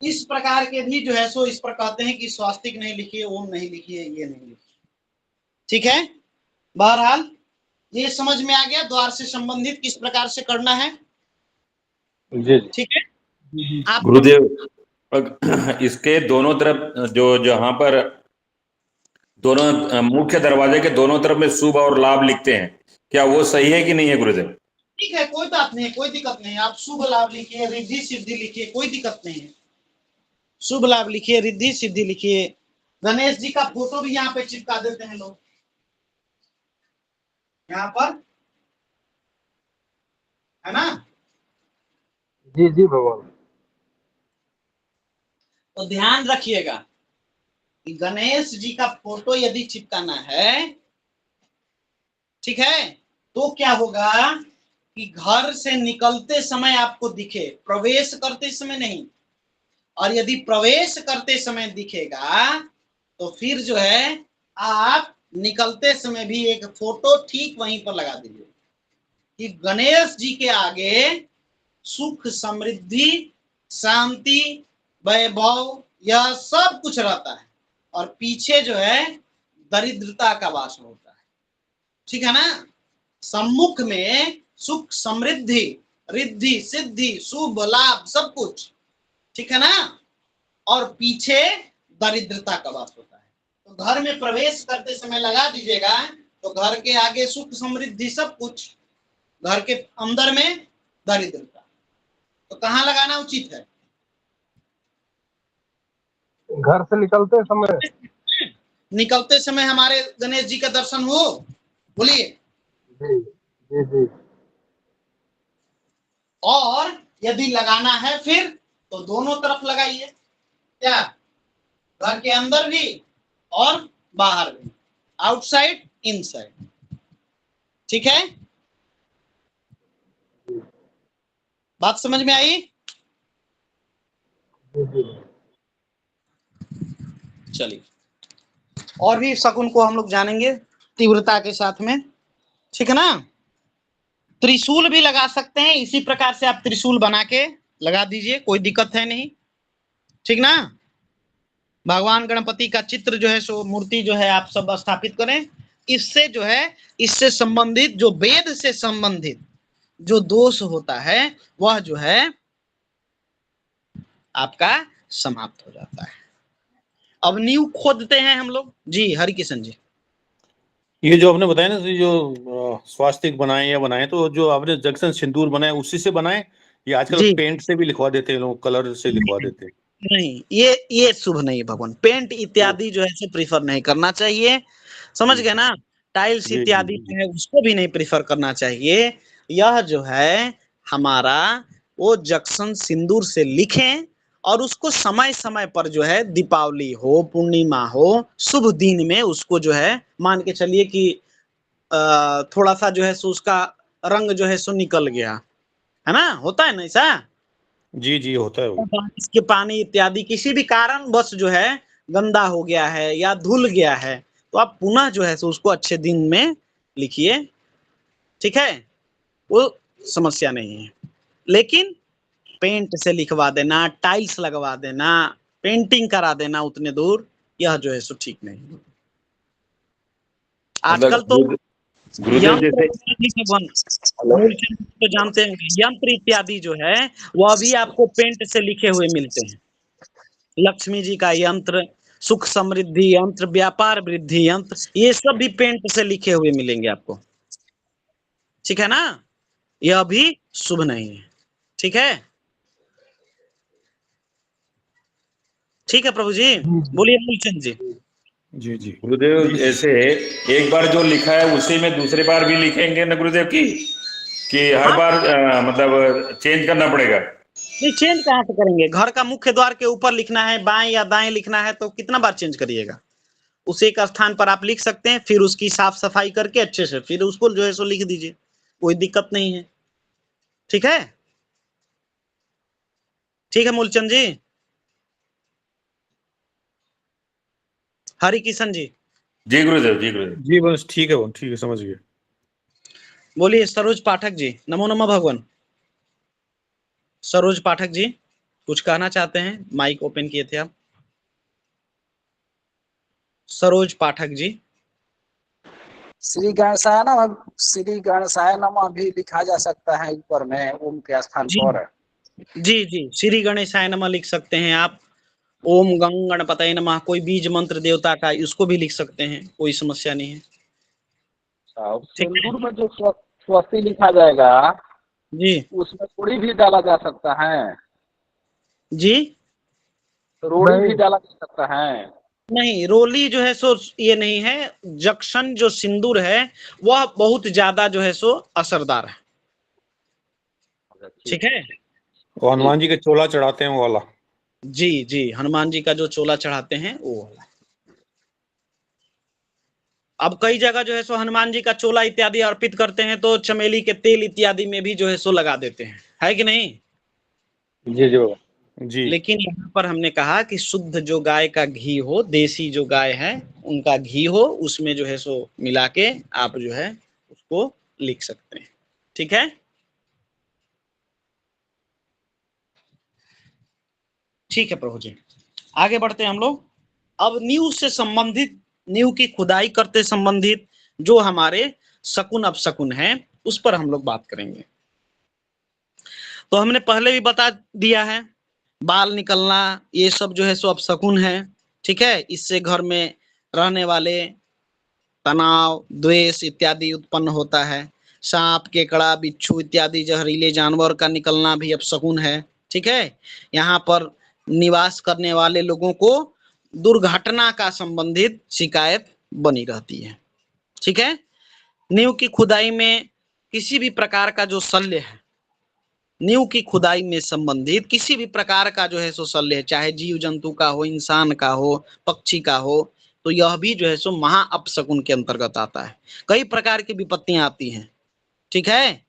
इस प्रकार के भी जो है सो इस पर कहते हैं कि स्वास्तिक नहीं लिखिए, ओम नहीं लिखिए, ये नहीं लिखिए, ठीक है। बहरहाल ये समझ में आ गया द्वार से संबंधित किस प्रकार से करना है, जी जी ठीक है। आप गुरुदेव इसके दोनों तरफ जो जहां पर दोनों मुख्य दरवाजे के दोनों तरफ में शुभ और लाभ लिखते हैं, क्या वो सही है कि नहीं है गुरुदेव? ठीक है, कोई बात नहीं, कोई दिक्कत नहीं, आप शुभ लाभ लिखिए, रिद्धि सिद्धि लिखिए, कोई दिक्कत नहीं है, शुभ लाभ लिखिए, रिद्धि सिद्धि लिखिए, गणेश जी का फोटो भी यहाँ पे चिपका देते हैं लोग, यहाँ पर, है ना? जी जी भगवान। तो ध्यान रखिएगा कि गणेश जी का फोटो यदि चिपकाना है, ठीक है, तो क्या होगा कि घर से निकलते समय आपको दिखे, प्रवेश करते समय नहीं, और यदि प्रवेश करते समय दिखेगा तो फिर जो है आप निकलते समय भी एक फोटो ठीक वहीं पर लगा दीजिए कि गणेश जी के आगे सुख, समृद्धि, शांति, वैभव यह सब कुछ रहता है और पीछे जो है दरिद्रता का वास होता है। ठीक है ना? सम्मुख में सुख, समृद्धि, रिद्धि, सिद्धि, शुभ लाभ सब कुछ, ठीक है ना? और पीछे दरिद्रता का वास होता है। तो घर में प्रवेश करते समय लगा दीजिएगा तो घर के आगे सुख, समृद्धि सब कुछ, घर के अंदर में दरिद्रता। तो कहाँ लगाना उचित है? घर से निकलते समय। निकलते समय हमारे गणेश जी का दर्शन हो। बोलिए। जी जी जी। और यदि लगाना है फिर तो दोनों तरफ लगाइए। क्या? घर के अंदर भी और बाहर भी, आउटसाइड इनसाइड। ठीक है? बात समझ में आई? चलिए, और भी शकुन को हम लोग जानेंगे तीव्रता के साथ में। ठीक है ना? त्रिशूल भी लगा सकते हैं, इसी प्रकार से आप त्रिशूल बना के लगा दीजिए, कोई दिक्कत है नहीं। ठीक ना? भगवान गणपति का चित्र जो है सो मूर्ति जो है आप सब स्थापित करें। इससे जो है, इससे संबंधित जो वेद से संबंधित जो दोष होता है वह जो है आपका समाप्त हो जाता है। अब नींव खोदते हैं हम लोग। जी हरिकिशन जी। ये जो आपने बताया ना, जो स्वास्तिक बनाए या बनाए, तो जो आपने जंक्शन सिंदूर बनाए उसी से बनाए या आजकल जी पेंट से भी लिखवा देते हैं लोग, कलर से लिखवा देते हैं? नहीं, ये शुभ नहीं भगवान। पेंट इत्यादि जो है सो प्रीफर नहीं करना चाहिए। समझ गए ना? टाइल्स जी जी इत्यादि जी जो है उसको भी नहीं प्रीफर करना चाहिए। यह जो है हमारा वो जंक्शन सिंदूर से लिखें और उसको समय समय पर जो है दीपावली हो, पूर्णिमा हो, शुभ दिन में उसको जो है मान के चलिए कि थोड़ा सा जो है सो उसका रंग जो है सो निकल गया है ना, होता है ना ऐसा। जी जी, होता है वो। बारिश के पानी इत्यादि किसी भी कारण बस जो है गंदा हो गया है या धुल गया है तो आप पुनः जो है सो उसको अच्छे दिन में लिखिए। ठीक है? वो समस्या नहीं है। लेकिन पेंट से लिखवा देना, टाइल्स लगवा देना, पेंटिंग करा देना उतने दूर, यह जो है सो ठीक नहीं है। आजकल तो गुरुदेव जैसे तो जानते हैं यंत्र इत्यादि जो है वह भी आपको पेंट से लिखे हुए मिलते हैं। लक्ष्मी जी का यंत्र, सुख समृद्धि यंत्र, व्यापार वृद्धि यंत्र, ये सब भी पेंट से लिखे हुए मिलेंगे आपको। ठीक है ना? यह भी शुभ नहीं है। ठीक है? ठीक है प्रभु जी। बोलिए मूलचंद जी। जी जी गुरुदेव जैसे एक बार जो लिखा है उसी में दूसरी बार भी लिखेंगे ना गुरुदेव की, कि हर बार मतलब चेंज करना पड़ेगा? नहीं, चेंज कहाँ से करेंगे? घर का मुख्य द्वार के ऊपर लिखना है, बाएं या दाएं लिखना है तो कितना बार चेंज करिएगा? उस एक स्थान पर आप लिख सकते हैं, फिर उसकी साफ सफाई करके अच्छे से फिर उसको जो है सो लिख दीजिए, कोई दिक्कत नहीं है। ठीक है? ठीक है मूलचंद जी। हरि किशन जी। जी गुरुदेव, जी गुरुदेव। जी बस ठीक है, वो ठीक है, समझ गए। बोलिए सरोज पाठक जी। नमो नमः भगवान। सरोज पाठक जी कुछ कहना चाहते हैं? माइक ओपन किए थे आप। सरोज पाठक जी। श्री गणेशाय नमः भी लिखा जा सकता है ऊपर में ओम के स्थान जी पर। जी जी, श्री गणेशाय नमः लिख सकते हैं आप। ओम गंग गणपतये नमः, कोई बीज मंत्र देवता का उसको भी लिख सकते हैं, कोई समस्या नहीं है। सिंदूर में जो स्वस्ति लिखा जाएगा जी उसमें रोड़ी भी डाला जा सकता है? जी रोड़ी भी डाला जा सकता है? नहीं, रोली जो है सो ये नहीं है। जंक्शन जो सिंदूर है वह बहुत ज्यादा जो है सो असरदार है। ठीक है? वो हनुमान जी के चोला चढ़ाते हैं वो वाला। जी जी, हनुमान जी का जो चोला चढ़ाते हैं वो वाला। अब कई जगह जो है सो हनुमान जी का चोला इत्यादि अर्पित करते हैं तो चमेली के तेल इत्यादि में भी जो है सो लगा देते हैं, है कि नहीं? जी जी जी लेकिन यहाँ पर हमने कहा कि शुद्ध जो गाय का घी हो, देसी जो गाय है उनका घी हो, उसमें जो है सो मिला के आप जो है उसको लिख सकते हैं। ठीक है, ठीक है प्रभु जी, आगे बढ़ते हैं हम लोग। अब नींव से संबंधित, नींव की खुदाई करते संबंधित जो हमारे शकुन अपशकुन है उस पर हम लोग बात करेंगे। तो हमने पहले भी बता दिया है, बाल निकलना ये सब जो है सो अपशकुन है। ठीक है, इससे घर में रहने वाले तनाव, द्वेष इत्यादि उत्पन्न होता है। सांप, केकड़ा, बिच्छू इत्यादि जहरीले जानवर का निकलना भी अपशकुन है। ठीक है, यहाँ पर निवास करने वाले लोगों को दुर्घटना का संबंधित शिकायत बनी रहती है। ठीक है, नींव की खुदाई में किसी भी प्रकार का जो शल्य है, नींव की खुदाई में संबंधित किसी भी प्रकार का जो है सो शल्य है, चाहे जीव जंतु का हो, इंसान का हो, पक्षी का हो, तो यह भी जो है सो महा अपशकुन के अंतर्गत आता है। कई प्रकार की विपत्तियां आती हैं। ठीक है,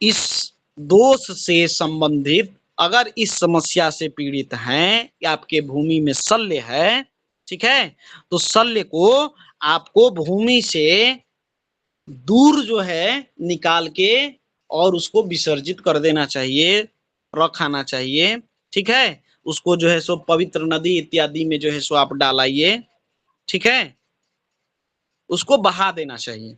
इस दोष से संबंधित अगर इस समस्या से पीड़ित हैं कि आपके भूमि में शल्य है, ठीक है, तो शल्य को आपको भूमि से दूर जो है निकाल के और उसको विसर्जित कर देना चाहिए, रख आना चाहिए। ठीक है, उसको जो है सो पवित्र नदी इत्यादि में जो है सो आप डालाइए। ठीक है, उसको बहा देना चाहिए।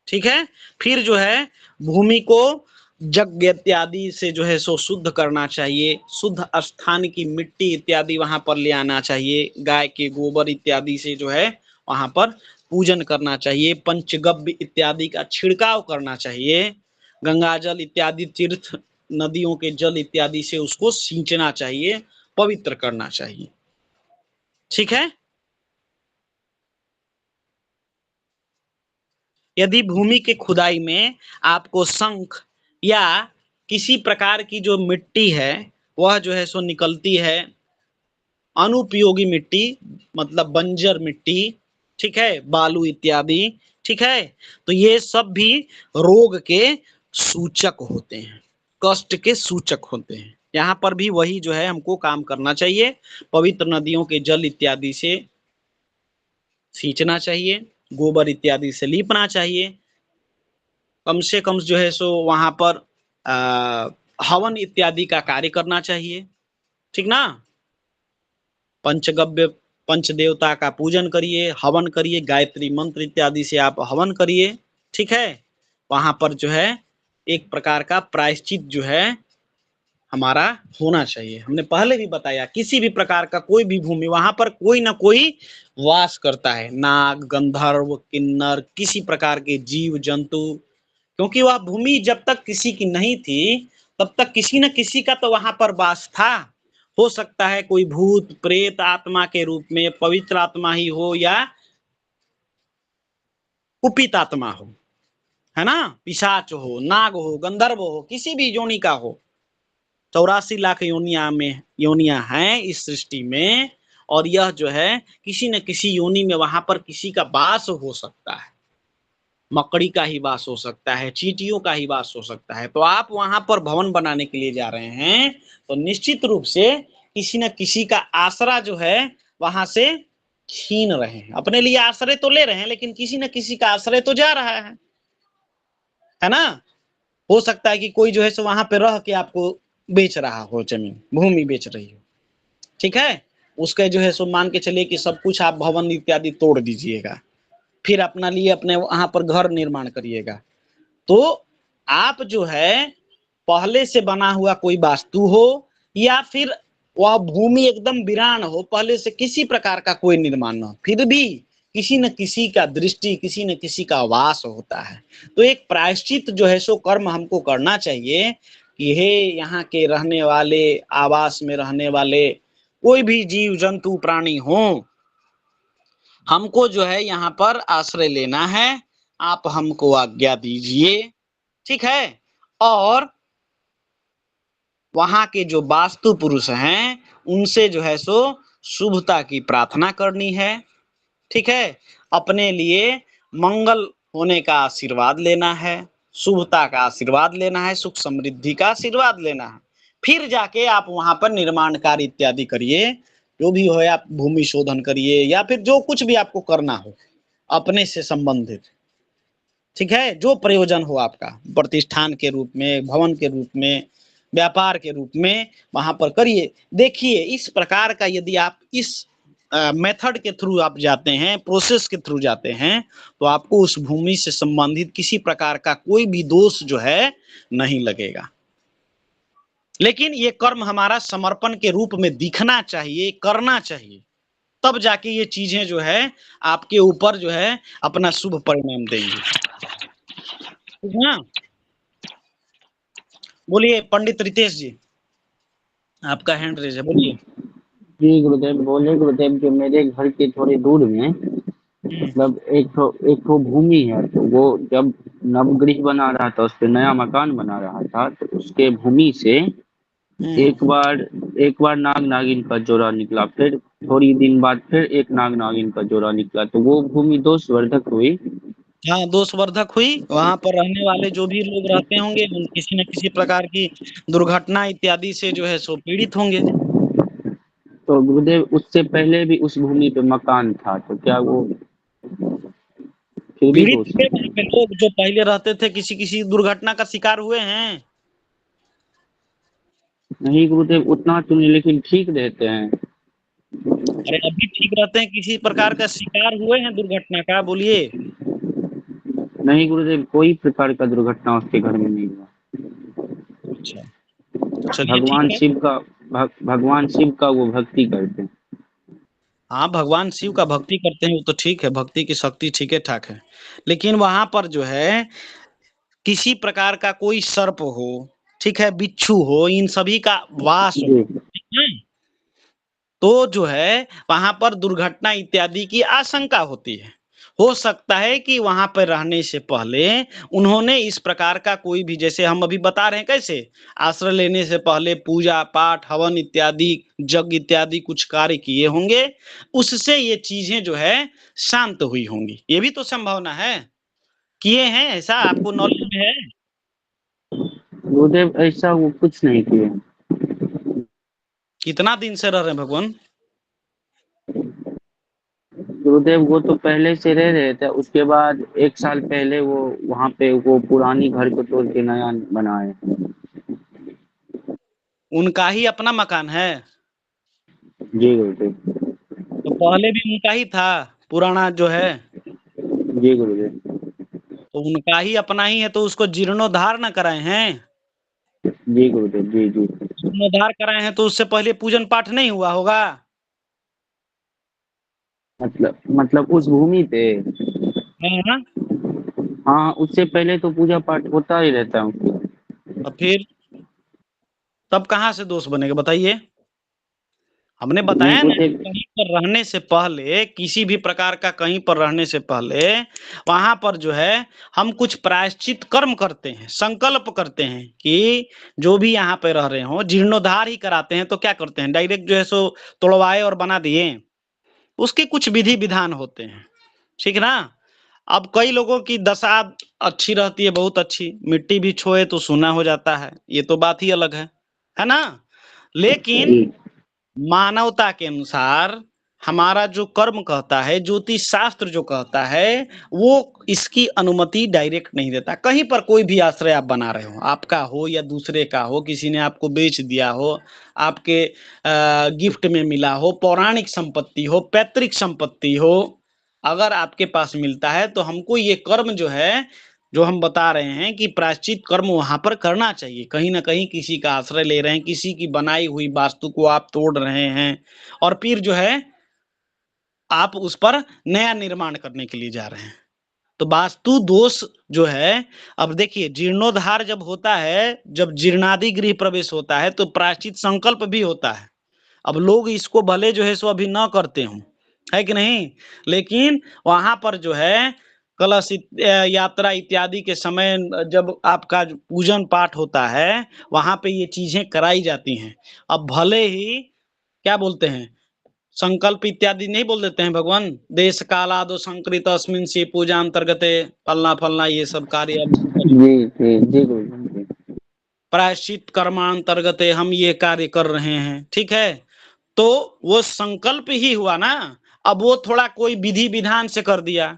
ठीक है, फिर जो है भूमि को यज्ञ इत्यादि से जो है सो शुद्ध करना चाहिए। शुद्ध स्थान की मिट्टी इत्यादि वहां पर ले आना चाहिए। गाय के गोबर इत्यादि से जो है वहां पर पूजन करना चाहिए। पंचगव्य इत्यादि का छिड़काव करना चाहिए। गंगा जल इत्यादि तीर्थ नदियों के जल इत्यादि से उसको सींचना चाहिए, पवित्र करना चाहिए। ठीक है, यदि भूमि के खुदाई में आपको शंख या किसी प्रकार की जो मिट्टी है वह जो है सो निकलती है, अनुपयोगी मिट्टी मतलब बंजर मिट्टी, ठीक है, बालू इत्यादि, ठीक है, तो ये सब भी रोग के सूचक होते हैं, कष्ट के सूचक होते हैं। यहाँ पर भी वही जो है हमको काम करना चाहिए, पवित्र नदियों के जल इत्यादि से सींचना चाहिए, गोबर इत्यादि से लीपना चाहिए। कम से कम जो है सो वहां पर हवन इत्यादि का कार्य करना चाहिए। ठीक ना, पंचगव्य पंचदेवता का पूजन करिए, हवन करिए, गायत्री मंत्र इत्यादि से आप हवन करिए। ठीक है, वहां पर जो है एक प्रकार का प्रायश्चित जो है हमारा होना चाहिए। हमने पहले भी बताया, किसी भी प्रकार का कोई भी भूमि, वहां पर कोई ना कोई वास करता है, नाग, गंधर्व, किन्नर, किसी प्रकार के जीव जंतु, क्योंकि वह भूमि जब तक किसी की नहीं थी तब तक किसी न किसी का तो वहां पर वास था। हो सकता है कोई भूत प्रेत आत्मा के रूप में, पवित्र आत्मा ही हो या कुपित आत्मा हो, है ना, पिशाच हो, नाग हो, गंधर्व हो, किसी भी योनि का हो। 84 लाख योनियां हैं इस सृष्टि में, और यह जो है किसी न किसी योनि में वहां पर किसी का वास हो सकता है। मकड़ी का ही वास हो सकता है, चींटियों का ही वास हो सकता है। तो आप वहां पर भवन बनाने के लिए जा रहे हैं तो निश्चित रूप से किसी न किसी का आसरा जो है वहां से छीन रहे हैं। अपने लिए आश्रय तो ले रहे हैं लेकिन किसी न किसी का आश्रय तो जा रहा है ना। हो सकता है कि कोई जो है सो वहां पे रह के आपको बेच रहा हो, जमीन भूमि बेच रही हो, ठीक है, उसके जो है सो मान के चलिए कि सब कुछ आप भवन इत्यादि तोड़ दीजिएगा, फिर अपना लिए अपने वहां पर घर निर्माण करिएगा। तो आप जो है पहले से बना हुआ कोई वास्तु हो या फिर वह भूमि एकदम वीरान हो, पहले से किसी प्रकार का कोई निर्माण न हो, फिर भी किसी न किसी का दृष्टि, किसी न किसी का वास होता है। तो एक प्रायश्चित जो है सो कर्म हमको करना चाहिए कि हे यहाँ के रहने वाले, आवास में रहने वाले कोई भी जीव जंतु प्राणी हो, हमको जो है यहाँ पर आश्रय लेना है, आप हमको आज्ञा दीजिए। ठीक है, और वहां के जो वास्तु पुरुष हैं उनसे जो है सो शुभता की प्रार्थना करनी है। ठीक है, अपने लिए मंगल होने का आशीर्वाद लेना है, शुभता का आशीर्वाद लेना है, सुख समृद्धि का आशीर्वाद लेना है। फिर जाके आप वहां पर निर्माण कार्य इत्यादि करिए, जो भी हो, आप भूमि शोधन करिए या फिर जो कुछ भी आपको करना हो अपने से संबंधित, ठीक है, जो प्रयोजन हो आपका प्रतिष्ठान के रूप में, भवन के रूप में, व्यापार के रूप में, वहां पर करिए। देखिए इस प्रकार का यदि आप इस मेथड के थ्रू आप जाते हैं, प्रोसेस के थ्रू जाते हैं, तो आपको उस भूमि से संबंधित किसी प्रकार का कोई भी दोष जो है नहीं लगेगा। लेकिन ये कर्म हमारा समर्पण के रूप में दिखना चाहिए, करना चाहिए, तब जाके ये चीजें जो है आपके ऊपर जो है अपना शुभ परिणाम देंगी। ठीक है ना? बोलिए पंडित रितेश जी, आपका हैंड रेज है, बोलिए। जी गुरुदेव, बोले गुरुदेव जो मेरे घर के थोड़ी दूर में मतलब एक ठो भूमि है, तो वो जब नवगृह बना रहा था, उस पे नया मकान बना रहा था, तो उसके भूमि से एक बार नाग नागिन का जोड़ा निकला, फिर थोड़ी दिन बाद फिर एक नाग नागिन का जोड़ा निकला, तो वो भूमि दोषवर्धक हुई। हाँ, दोषवर्धक हुई। वहां पर रहने वाले जो भी लोग रहते होंगे उन किसी न किसी प्रकार की दुर्घटना इत्यादि से जो है सो पीड़ित होंगे। तो गुरुदेव उससे पहले भी उस भूमि पे मकान था, तो क्या वो फिर भी पीड़ित दोष हुए है? वहां पे लोग जो पहले रहते थे, किसी किसी दुर्घटना का शिकार हुए हैं। नहीं गुरुदेव, उतना तो नहीं, लेकिन ठीक रहते हैं। अरे अभी ठीक रहते हैं, किसी प्रकार का शिकार हुए हैं दुर्घटना का, बोलिए। नहीं गुरुदेव, कोई प्रकार का दुर्घटना उसके घर में नहीं हुआ। अच्छा, तो चलिए ठीक है। भगवान शिव का वो भक्ति करते हैं। हाँ, भगवान शिव का भक्ति करते हैं, वो तो ठीक है, भक्ति की शक्ति ठीक है ठाक है। लेकिन वहां पर जो है किसी प्रकार का कोई सर्प हो, ठीक है, बिच्छू हो, इन सभी का वास हो, जी ठीक है, तो जो है वहां पर दुर्घटना इत्यादि की आशंका होती है। हो सकता है कि वहां पर रहने से पहले उन्होंने इस प्रकार का कोई भी, जैसे हम अभी बता रहे हैं कैसे आश्रय लेने से पहले पूजा पाठ हवन इत्यादि यज्ञ इत्यादि कुछ कार्य किए होंगे, उससे ये चीजें जो है शांत हुई होंगी। ये भी तो संभावना है, किए हैं ऐसा, आपको नॉलेज है? गुरुदेव, ऐसा वो कुछ नहीं किए। कितना दिन से रह रहे हैं भगवान? गुरुदेव वो तो पहले से रह रहे थे, उसके बाद एक साल पहले वो वहां पे वो पुरानी घर को तोड़ के नया बनाए। उनका ही अपना मकान है? जी गुरुदेव। तो पहले भी उनका ही था पुराना जो है? जी गुरुदेव। तो उनका ही अपना ही है, तो उसको जीर्णोद्धार न कराए हैं? जी गुरुदेव। जी जी। जीर्णोद्धार कराए हैं तो उससे पहले पूजन पाठ नहीं हुआ होगा? मतलब उस भूमि पे। हाँ, हाँ, उससे पहले तो पूजा पाठ होता ही रहता है उसके। तो फिर तब कहाँ से दोष बनेगा बताइए? हमने नहीं बताया ना, गुरुदेव। कहीं पर रहने से पहले, किसी भी प्रकार का कहीं पर रहने से पहले वहां पर जो है हम कुछ प्रायश्चित कर्म करते हैं, संकल्प करते हैं कि जो भी यहाँ पे रह रहे हो जीर्णोद्धार ही कराते हैं। तो क्या करते हैं, डायरेक्ट जो है सो तोड़वाए और बना दिए? उसके कुछ विधि विधान होते हैं, ठीक है ना? अब कई लोगों की दशा अच्छी रहती है, बहुत अच्छी, मिट्टी भी छुए तो सोना हो जाता है, ये तो बात ही अलग है ना? लेकिन जी मानवता के अनुसार हमारा जो कर्म कहता है, ज्योतिष शास्त्र जो कहता है, वो इसकी अनुमति डायरेक्ट नहीं देता। कहीं पर कोई भी आश्रय आप बना रहे हो, आपका हो या दूसरे का हो, किसी ने आपको बेच दिया हो, आपके गिफ्ट में मिला हो, पौराणिक संपत्ति हो, पैतृक संपत्ति हो, अगर आपके पास मिलता है तो हमको ये कर्म जो है, जो हम बता रहे हैं कि प्रायश्चित कर्म वहां पर करना चाहिए। कहीं ना कहीं किसी का आश्रय ले रहे हैं, किसी की बनाई हुई वास्तु को आप तोड़ रहे हैं और फिर जो है आप उस पर नया निर्माण करने के लिए जा रहे हैं, तो वास्तु दोष जो है। अब देखिए, जीर्णोद्धार जब होता है, जब जीर्णादि गृह प्रवेश होता है, तो प्रायश्चित संकल्प भी होता है। अब लोग इसको भले जो है सो अभी न करते हों, है कि नहीं, लेकिन वहां पर जो है कलश यात्रा इत्यादि के समय जब आपका पूजन पाठ होता है, वहां पे ये चीजें कराई जाती हैं। अब भले ही क्या बोलते हैं, संकल्प इत्यादि नहीं बोल देते हैं भगवान, देश कालादो संकृत अस्मिन से पूजा अंतर्गत फलना फलना, ये सब कार्य अब जी जी। जी गुरुदेव। प्रायश्चित कर्मांतर्गत हम ये कार्य कर रहे हैं, ठीक है, तो वो संकल्प ही हुआ ना। अब वो थोड़ा कोई विधि विधान से कर दिया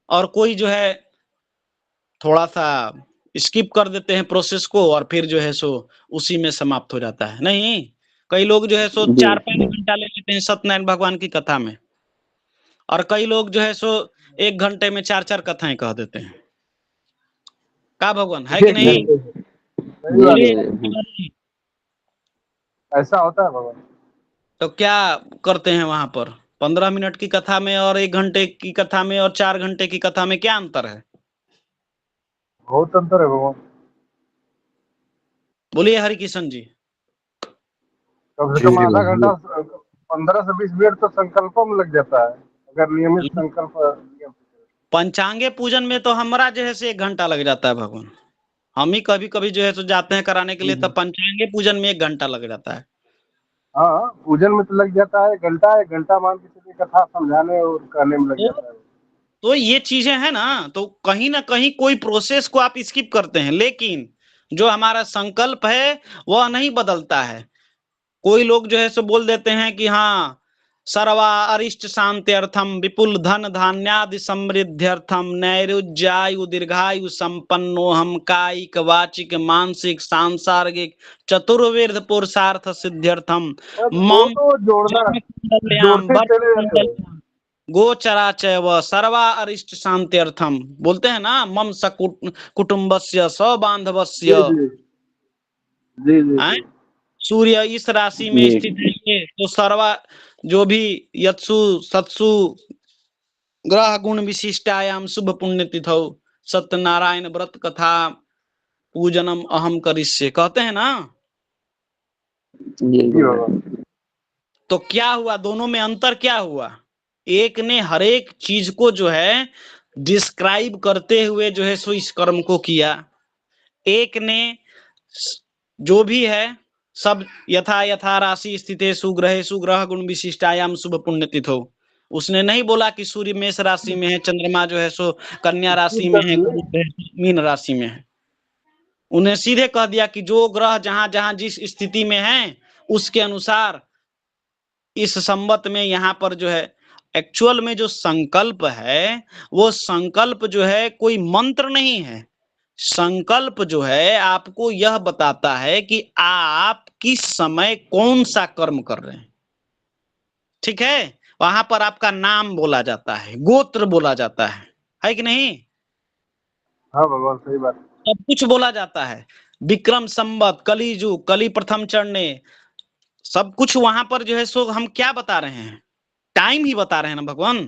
और कोई जो है थोड़ा सा स्किप कर देते हैं प्रोसेस को और फिर जो है सो उसी में समाप्त हो जाता है। नहीं, कई लोग जो है सो जी 4-5 घंटा ले लेते हैं सत्यनारायण भगवान की कथा में, और कई लोग जो है सो 1 घंटे में 4-4 कथाएं कह देते हैं। का भगवान है कि नहीं? सही जी बात बोलिए। है, गुरुदेव। ऐसा होता है भगवान। तो क्या करते हैं वहां पर? 15 मिनट की कथा में और 1 घंटे की कथा में और 4 घंटे की कथा में क्या अंतर है? बहुत अंतर है भगवान। बोलिए हरि किशन जी। कम से जी कम जी आधा बोलिए। घंटा 15 से 20 मिनट तो संकल्पों में लग जाता है, अगर नियमित संकल्प नियम से करें। पंचांगे पूजन में तो हमारा जो है से 1 घंटा लग जाता है भगवान। हम ही कभी कभी जो है सो जाते हैं कराने के लिए, तब पंचांगे पूजन में 1 घंटा लग जाता है। हाँ, पूजन में तो लग जाता है 1 घंटा मान के चलिए, कथा समझाने और कहने में लग जाता है। तो ये चीजें हैं ना, तो कहीं ना कहीं कोई प्रोसेस को आप स्किप करते हैं, लेकिन जो हमारा संकल्प है वह नहीं बदलता है। कोई लोग जो है सो बोल देते हैं कि हाँ, सर्वा अरिष्ट शांत्यर्थम विपुल धन धान्यादि समृद्ध्यर्थम नैरुज्यायु दीर्घायु संपन्नो हम कायिक वाचिक मानसिक सांसारिक चतुर्वेद पुरुषार्थ सिद्ध्यर्थम वो मम तो जोड़ते चले जाते हैं। गोचरा चैव सर्वा अरिष्ट शांत्यर्थम बोलते हैं ना, मम कुटुंबस्य सबांधवस्य। जी जी जी हैं? जी। सूर्य इस राशि में जी स्थित है तो सर्वा जो भी यत्सु सत्सु ग्रह गुण विशिष्टायाम शुभ पुण्य तिथौ सत्यनारायण व्रत कथा पूजनम अहम करिष्ये, कहते हैं ना। जी जी गुरुदेव। भगवान। तो क्या हुआ, दोनों में अंतर क्या हुआ? एक ने हर एक चीज को जो है डिस्क्राइब करते हुए जो है सो इस कर्म को किया, एक ने जो भी है सब यथा यथा राशि स्थिते सुग्रहेषु ग्रह गुण विशिष्टायाम शुभ पुण्य तिथौ। उसने नहीं बोला कि सूर्य मेष राशि में है, चंद्रमा जो है सो कन्या राशि में है, गुरु जो है मीन राशि में है। उन्हें सीधे कह दिया कि जो ग्रह जहां जहां जिस स्थिति में है उसके अनुसार इस संवत में यहाँ पर जो है एक्चुअल में जो संकल्प है वो संकल्प जो है कोई मंत्र नहीं है। संकल्प जो है आपको यह बताता है कि आप किस समय कौन सा कर्म कर रहे हैं, ठीक है। वहां पर आपका नाम बोला जाता है, गोत्र बोला जाता है कि नहीं? हाँ भगवान, सही बात। सब कुछ बोला जाता है। विक्रम संवत, कलिजुग, कली प्रथम चढ़ने, सब कुछ वहां पर जो है सो हम क्या बता रहे हैं? टाइम ही बता रहे हैं ना भगवान।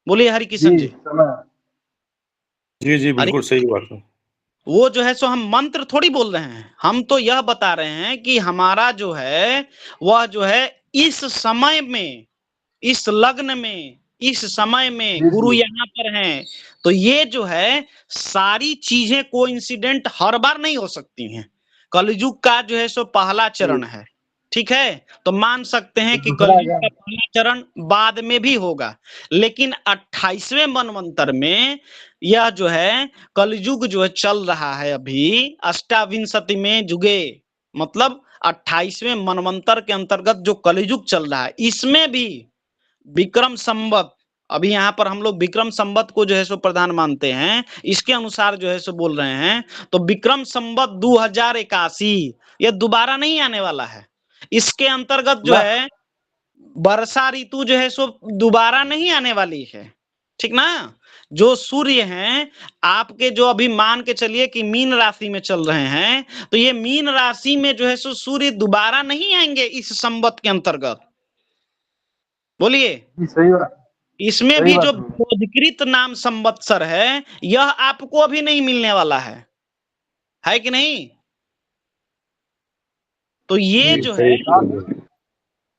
बोलिए हरि किशन जी। समय। जी जी अरे बिल्कुल सही बात है। वो जो है सो हम मंत्र थोड़ी बोल रहे हैं, हम तो यह बता रहे हैं कि हमारा जो है वह जो है इस समय में, इस लग्न में, इस समय में गुरु यहाँ पर हैं। तो ये जो है सारी चीजें कोइंसिडेंट हर बार नहीं हो सकती हैं। कलयुग का जो है सो पहला चरण है, ठीक है। तो मान सकते हैं कि कलयुग का पहला चरण बाद में भी होगा, लेकिन 28वें मनवंतर में यह जो है कलयुग जो है चल रहा है अभी। अष्टाविंशति में जुगे मतलब 28वें मनवंतर के अंतर्गत जो कलयुग चल रहा है, इसमें भी विक्रम संवत, अभी यहाँ पर हम लोग विक्रम संवत को जो है सो प्रधान मानते हैं, इसके अनुसार जो है सो बोल रहे हैं। तो विक्रम संवत 2081 ये दोबारा नहीं आने वाला है। इसके अंतर्गत जो है वर्षा ऋतु जो है सो दोबारा नहीं आने वाली है, ठीक ना। जो सूर्य हैं आपके, जो अभी मान के चलिए कि मीन राशि में चल रहे हैं, तो ये मीन राशि में जो है सो सूर्य दोबारा नहीं आएंगे इस संवत के अंतर्गत। बोलिए। सही बात। इसमें भी जो बोधकृत नाम संवत्सर है यह आपको अभी नहीं मिलने वाला है कि नहीं? तो ये जो है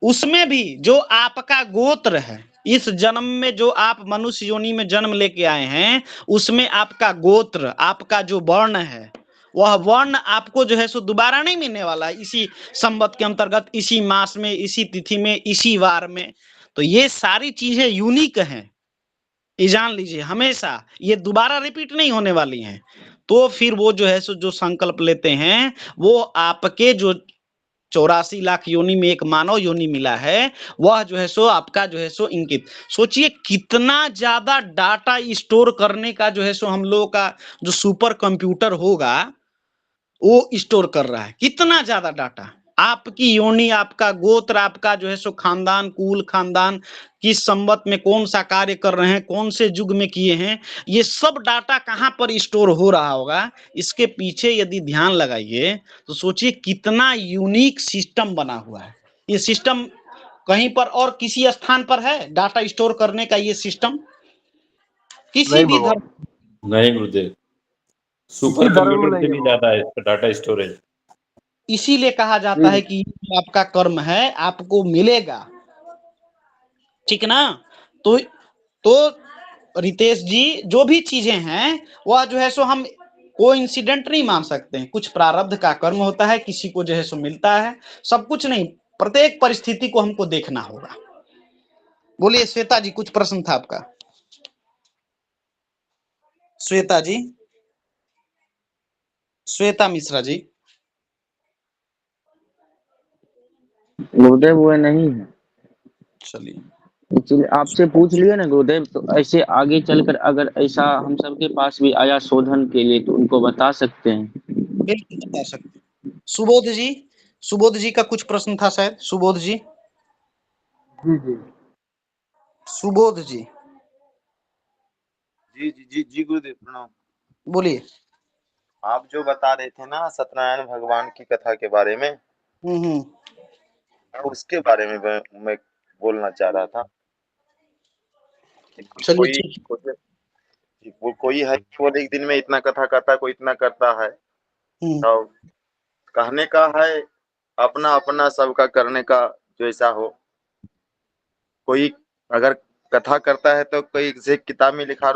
उसमें भी जो आपका गोत्र है, इस जन्म में जो आप मनुष्य योनि में जन्म लेके आए हैं, उसमें आपका गोत्र, आपका जो वर्ण है, वह वर्ण आपको जो है सो दोबारा नहीं मिलने वाला है इसी संवत के अंतर्गत, इसी मास में, इसी तिथि में, इसी वार में। तो ये सारी चीजें यूनिक हैं, ये जान लीजिए, हमेशा ये दोबारा रिपीट नहीं होने वाली हैं। तो फिर वो जो है सो जो संकल्प लेते हैं वो आपके जो 84 लाख योनि में एक मानव योनि मिला है, वह जो है सो आपका जो है सो इंकित। सोचिए कितना ज्यादा डाटा स्टोर करने का जो है सो हम लोगों का जो सुपर कंप्यूटर होगा वो स्टोर कर रहा है, कितना ज्यादा डाटा। आपकी योनि, आपका गोत्र, आपका जो है सो खानदान, कुल खानदान, किस संवत में कौन सा कार्य कर रहे हैं, कौन से युग में किए हैं, ये सब डाटा कहाँ पर स्टोर हो रहा होगा। इसके पीछे यदि ध्यान लगाइए तो सोचिए कितना यूनिक सिस्टम बना हुआ है। ये सिस्टम कहीं पर और किसी स्थान पर है डाटा स्टोर करने का ये सिस्टम? किसी नहीं भी भगवान, धर्म, नहीं गुरुदेव, सुपर किसी धर्म में कंप्यूटर नहीं से है भी भगवान। ज्यादा है इसका डाटा स्टोरेज। इसीलिए कहा जाता जी है कि ये जो आपका कर्म है आपको मिलेगा, ठीक ना। तो रितेश जी जो भी चीजें हैं वह जो है सो हम कोइंसिडेंट नहीं मान सकते हैं। कुछ प्रारब्ध का कर्म होता है, किसी को जो है सो मिलता है, सब कुछ नहीं, प्रत्येक परिस्थिति को हमको देखना होगा। बोलिए श्वेता जी, कुछ प्रश्न था आपका? श्वेता जी, श्वेता मिश्रा जी। गुरुदेव वो नहीं है, चलिए, इसलिए आपसे पूछ लिया ना गुरुदेव, तो ऐसे आगे चलकर अगर ऐसा हम सबके पास भी आया शोधन के लिए तो उनको बता सकते हैं। बिल्कुल बता सकते हैं। सुबोध जी, सुबोध जी का कुछ प्रश्न था शायद। सुबोध जी, जी जी सुबोध जी जी जी जी जी गुरुदेव प्रणाम। बोलिए। आप जो बता रहे थे ना सत्यनारायण भगवान की कथा के बारे में, हम्म, उसके बारे में मैं बोलना चाह रहा था। चलिए कोई ठीक। कोई है केवल एक दिन में इतना कथा करता है, कोई इतना करता है। हम्म, तो कहने का है अपना अपना सबका करने का जैसा हो। कोई अगर कथा करता है तो कोई से किताब में लिखा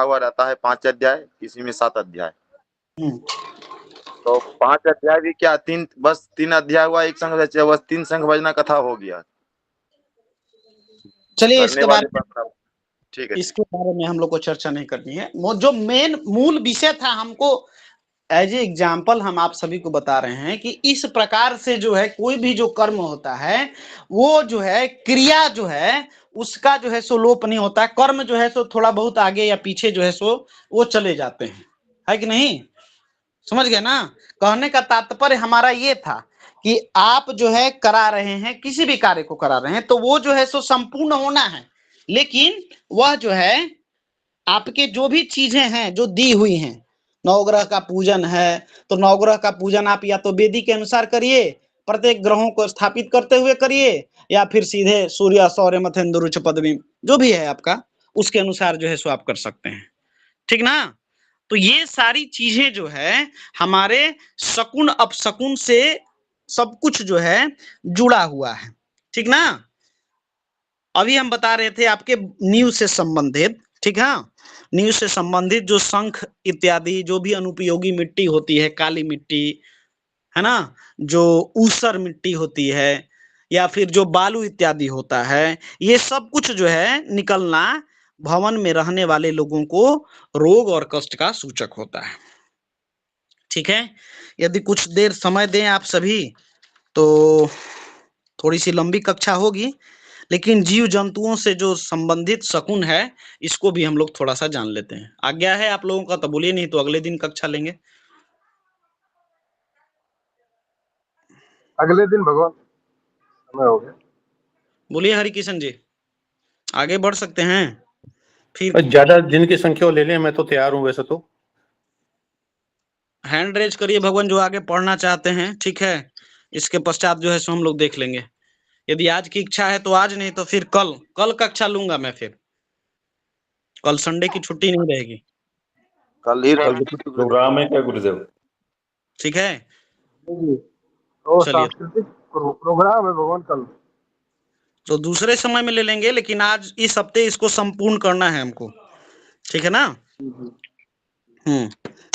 हुआ रहता है 5 अध्याय, किसी में 7 अध्याय। हम्म। तो 5 अध्याय भी क्या, बस 3 अध्याय हुआ एक संग बचा, बस 3 संग बजना कथा हो गया। चलिए करने इसके बारे वाले में, पर अपना- ठीक है। इसके बारे में हम लोग को चर्चा नहीं करनी है। वो जो मेन मूल विषय था, हमको एज ए एग्जाम्पल हम आप सभी को बता रहे हैं कि इस प्रकार से जो है कोई भी जो कर्म होता है वो जो है क्रिया जो है उसका जो है सो लोप नहीं होता। कर्म जो है सो थोड़ा बहुत आगे या पीछे जो है सो वो चले जाते हैं, है कि नहीं? समझ गए ना? कहने का तात्पर्य हमारा ये था कि आप जो है करा रहे हैं, किसी भी कार्य को करा रहे हैं तो वो जो है सो संपूर्ण होना है, लेकिन वह जो है आपके जो भी चीजें हैं जो दी हुई हैं, नवग्रह का पूजन है तो नवग्रह का पूजन आप या तो वेदी के अनुसार करिए, प्रत्येक ग्रहों को स्थापित करते हुए करिए, या फिर सीधे सूर्य सौर्य मथेंद्र उच्च पदवी जो भी है आपका उसके अनुसार जो है सो आप कर सकते हैं, ठीक ना। तो ये सारी चीजें जो है हमारे शकुन अपशकुन से सब कुछ जो है जुड़ा हुआ है, ठीक ना। अभी हम बता रहे थे आपके नींव से संबंधित, ठीक है, नींव से संबंधित जो शंख इत्यादि जो भी अनुपयोगी मिट्टी होती है, काली मिट्टी है ना, जो ऊसर मिट्टी होती है या फिर जो बालू इत्यादि होता है, ये सब कुछ जो है निकलना भवन में रहने वाले लोगों को रोग और कष्ट का सूचक होता है, ठीक है। यदि कुछ देर समय दें आप सभी तो थोड़ी सी लंबी कक्षा होगी, लेकिन जीव जंतुओं से जो संबंधित शकुन है इसको भी हम लोग थोड़ा सा जान लेते हैं। आज्ञा है आप लोगों का तो बोलिए, नहीं तो अगले दिन कक्षा लेंगे। अगले दिन भगवान समय हो गया। बोलिए हरि किशन जी, आगे बढ़ सकते हैं फिर। ज्यादा दिन की संख्या ले लें, मैं तो तैयार हूँ वैसे तो। हैंड रेज करिए भगवान जो आगे पढ़ना चाहते हैं, ठीक है। इसके पश्चात जो है सो हम लोग देख लेंगे। यदि आज की इच्छा है तो आज, नहीं तो फिर कल, कल कक्षा लूंगा मैं। फिर कल संडे की छुट्टी नहीं रहेगी, कल ही कल प्रोग्राम है क्या गुरुदेव? ठीक है। जी तो चलिए, सांस्कृतिक प्रोग्राम है भगवान कल। तो दूसरे समय में ले लेंगे, लेकिन आज इस हफ्ते इसको संपूर्ण करना है हमको, ठीक है ना।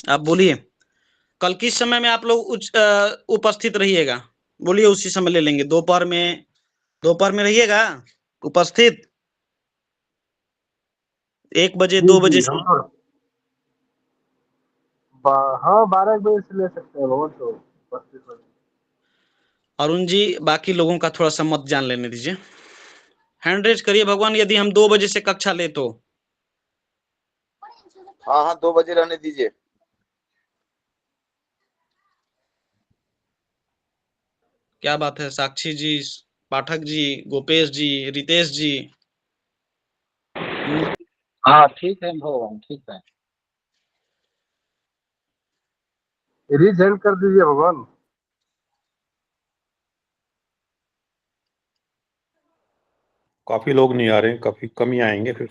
आप बोलिए कल किस समय में आप लोग उपस्थित रहिएगा? बोलिए उसी समय ले लेंगे। दोपहर में रहिएगा उपस्थित, 1 बजे जी 2 बजे जी से। हम तो हाँ 12 बजे से ले सकते हैं भगवान तो 32 बजे। अरुण जी बाकी लोगों का थोड़ा सा मत जान लेने दीजिए। हैंड रेज करिए भगवान, यदि हम 2 बजे से कक्षा ले तो। हाँ हाँ 2 बजे रहने दीजिए। क्या बात है साक्षी जी, पाठक जी, गोपेश जी, रितेश जी। हाँ ठीक है भगवान, ठीक है। रीसेंड कर दीजिए भगवान। काफी लोग नहीं आ रहे हैं, काफी कम ही आएंगे फिर।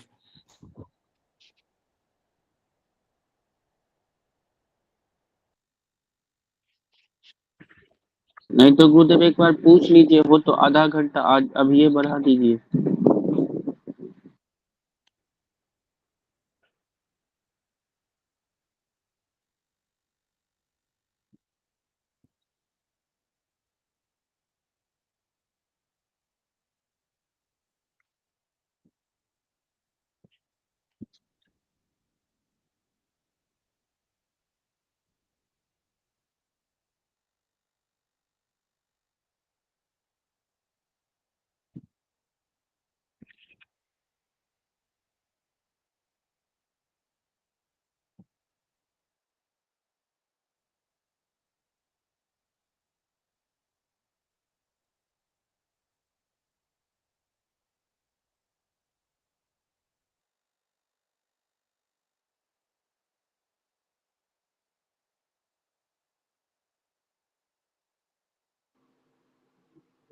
नहीं तो गुरुदेव एक बार पूछ लीजिए, वो तो आधा घंटा आज अब ये बढ़ा दीजिए।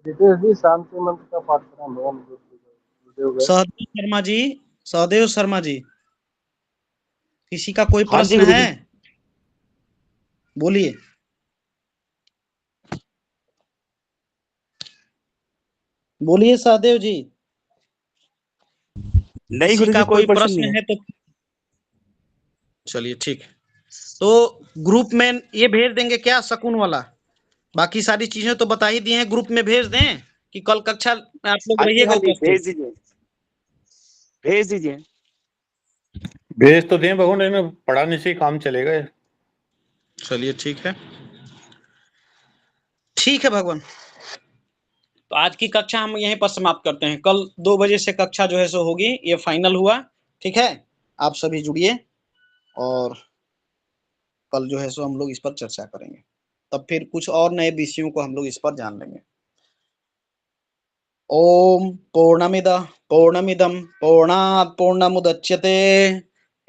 रितेश जी शांति मंत्र का पाठ करें भगवान गुरुदेव गए। सहदेव शर्मा जी, सहदेव शर्मा जी, किसी का कोई हाँ जी प्रश्न है? गुरुदेव। बोलिए। बोलिए सहदेव जी। नहीं किसी का गुरुजी कोई कोई प्रश्न नहीं प्रश्न है। है तो चलिए ठीक है। तो ग्रुप में ये भेज देंगे क्या, शकुन वाला? बाकी सारी चीजें तो बता ही दिए हैं, ग्रुप में भेज दें कि कल कक्षा में आप लोग हाँ जी रहिएगा हाँ जी, उपस्थित? भेज दीजिए, भेज दीजिए। भेज तो दें भगवान, इन्हें पढ़ाने से ही काम चलेगा। चलिए ठीक है, ठीक है भगवान। तो आज की कक्षा हम यहीं पर समाप्त करते हैं। कल 2 बजे से कक्षा जो है सो होगी, ये फाइनल हुआ। ठीक है, आप सभी जुड़िए और कल जो है सो हम लोग इस पर चर्चा करेंगे। तब फिर कुछ और नए विषयों को हम लोग इस पर जान लेंगे। ओम पूर्णमिदं पूर्णात् पूर्णमुदच्यते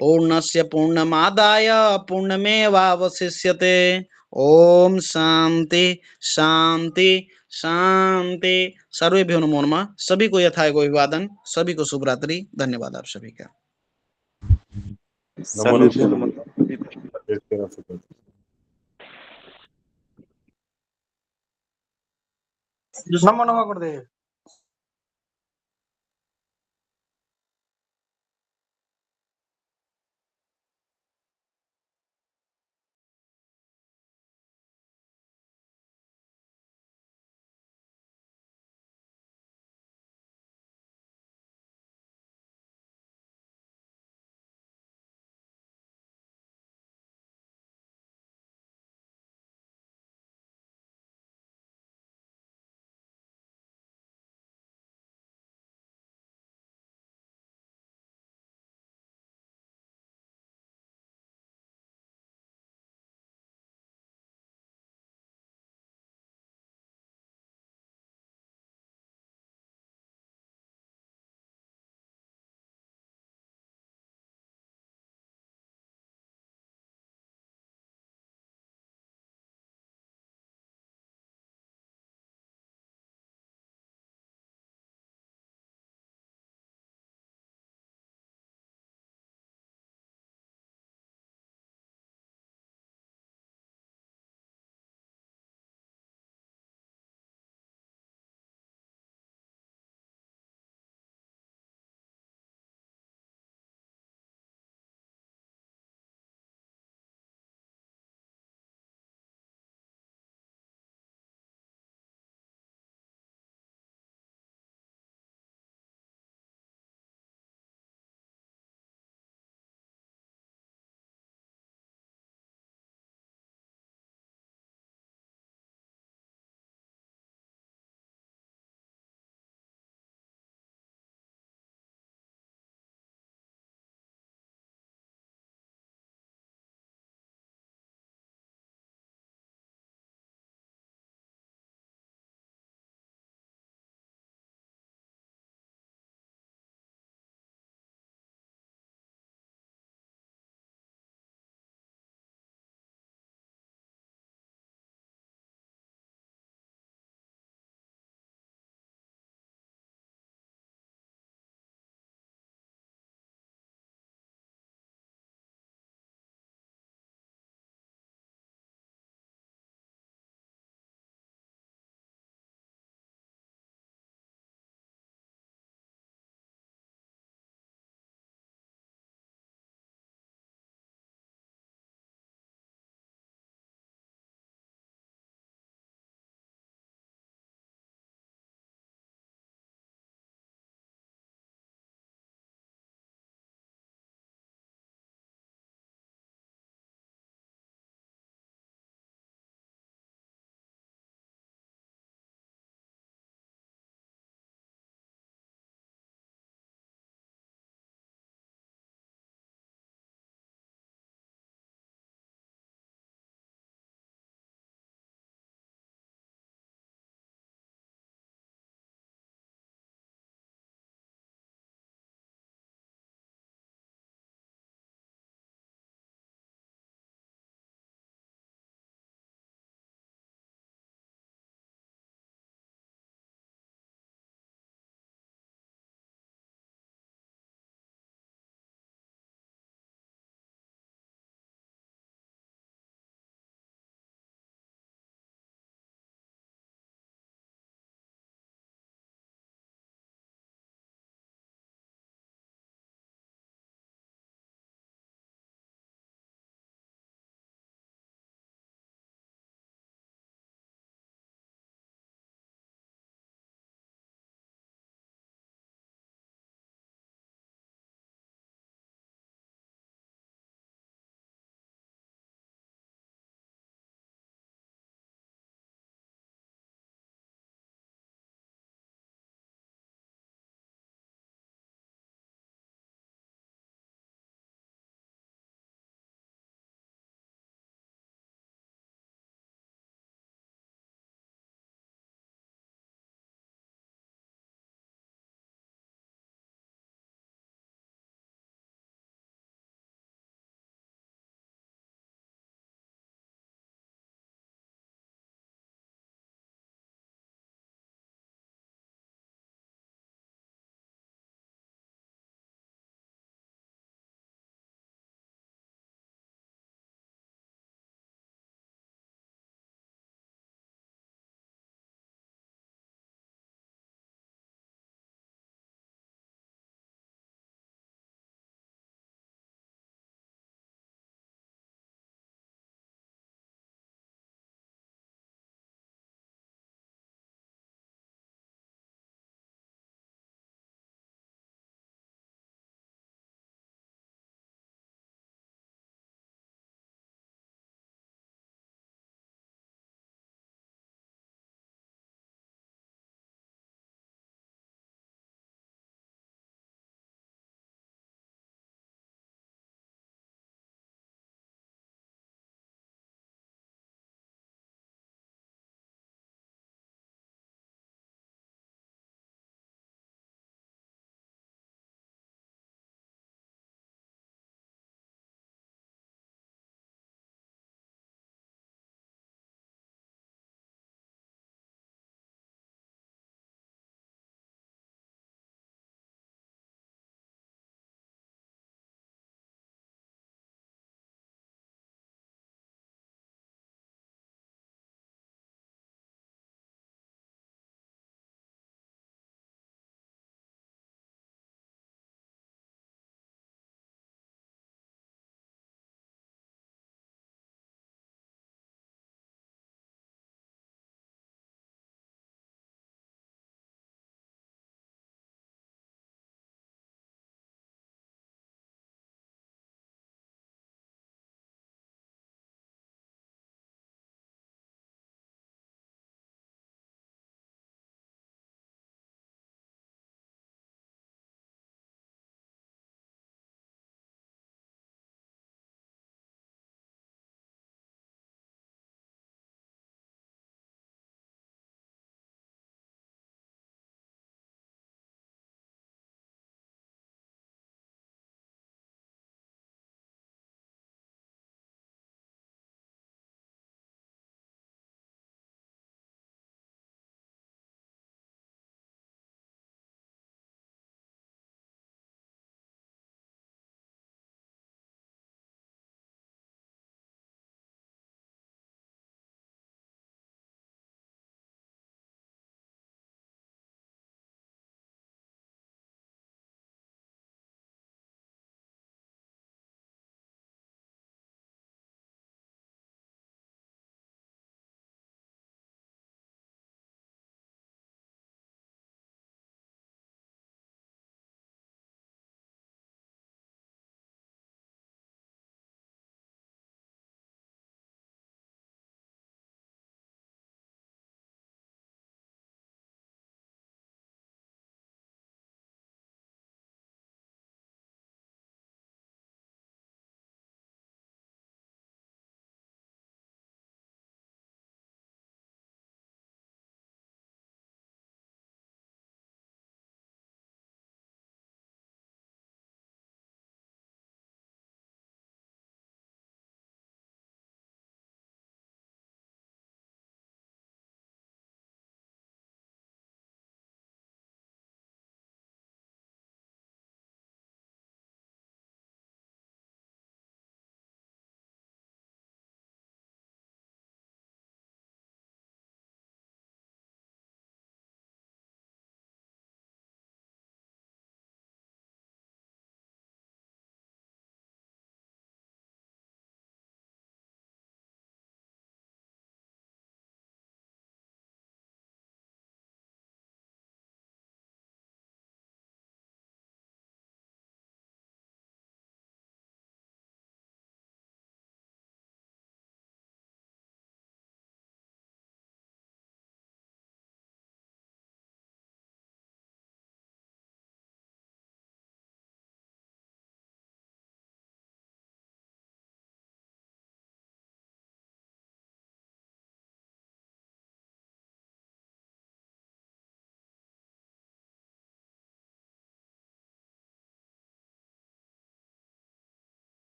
पूर्णस्य पूर्णमादाय पूर्णमेवावशिष्यते। ओम शांति शांति शांति। सर्वेभ्यो नमो नमः। सभी को यथायोग्य अभिवादन, सभी को शुभ रात्रि। धन्यवाद आप सभी का। नमो नमो नमः गुरुदेव।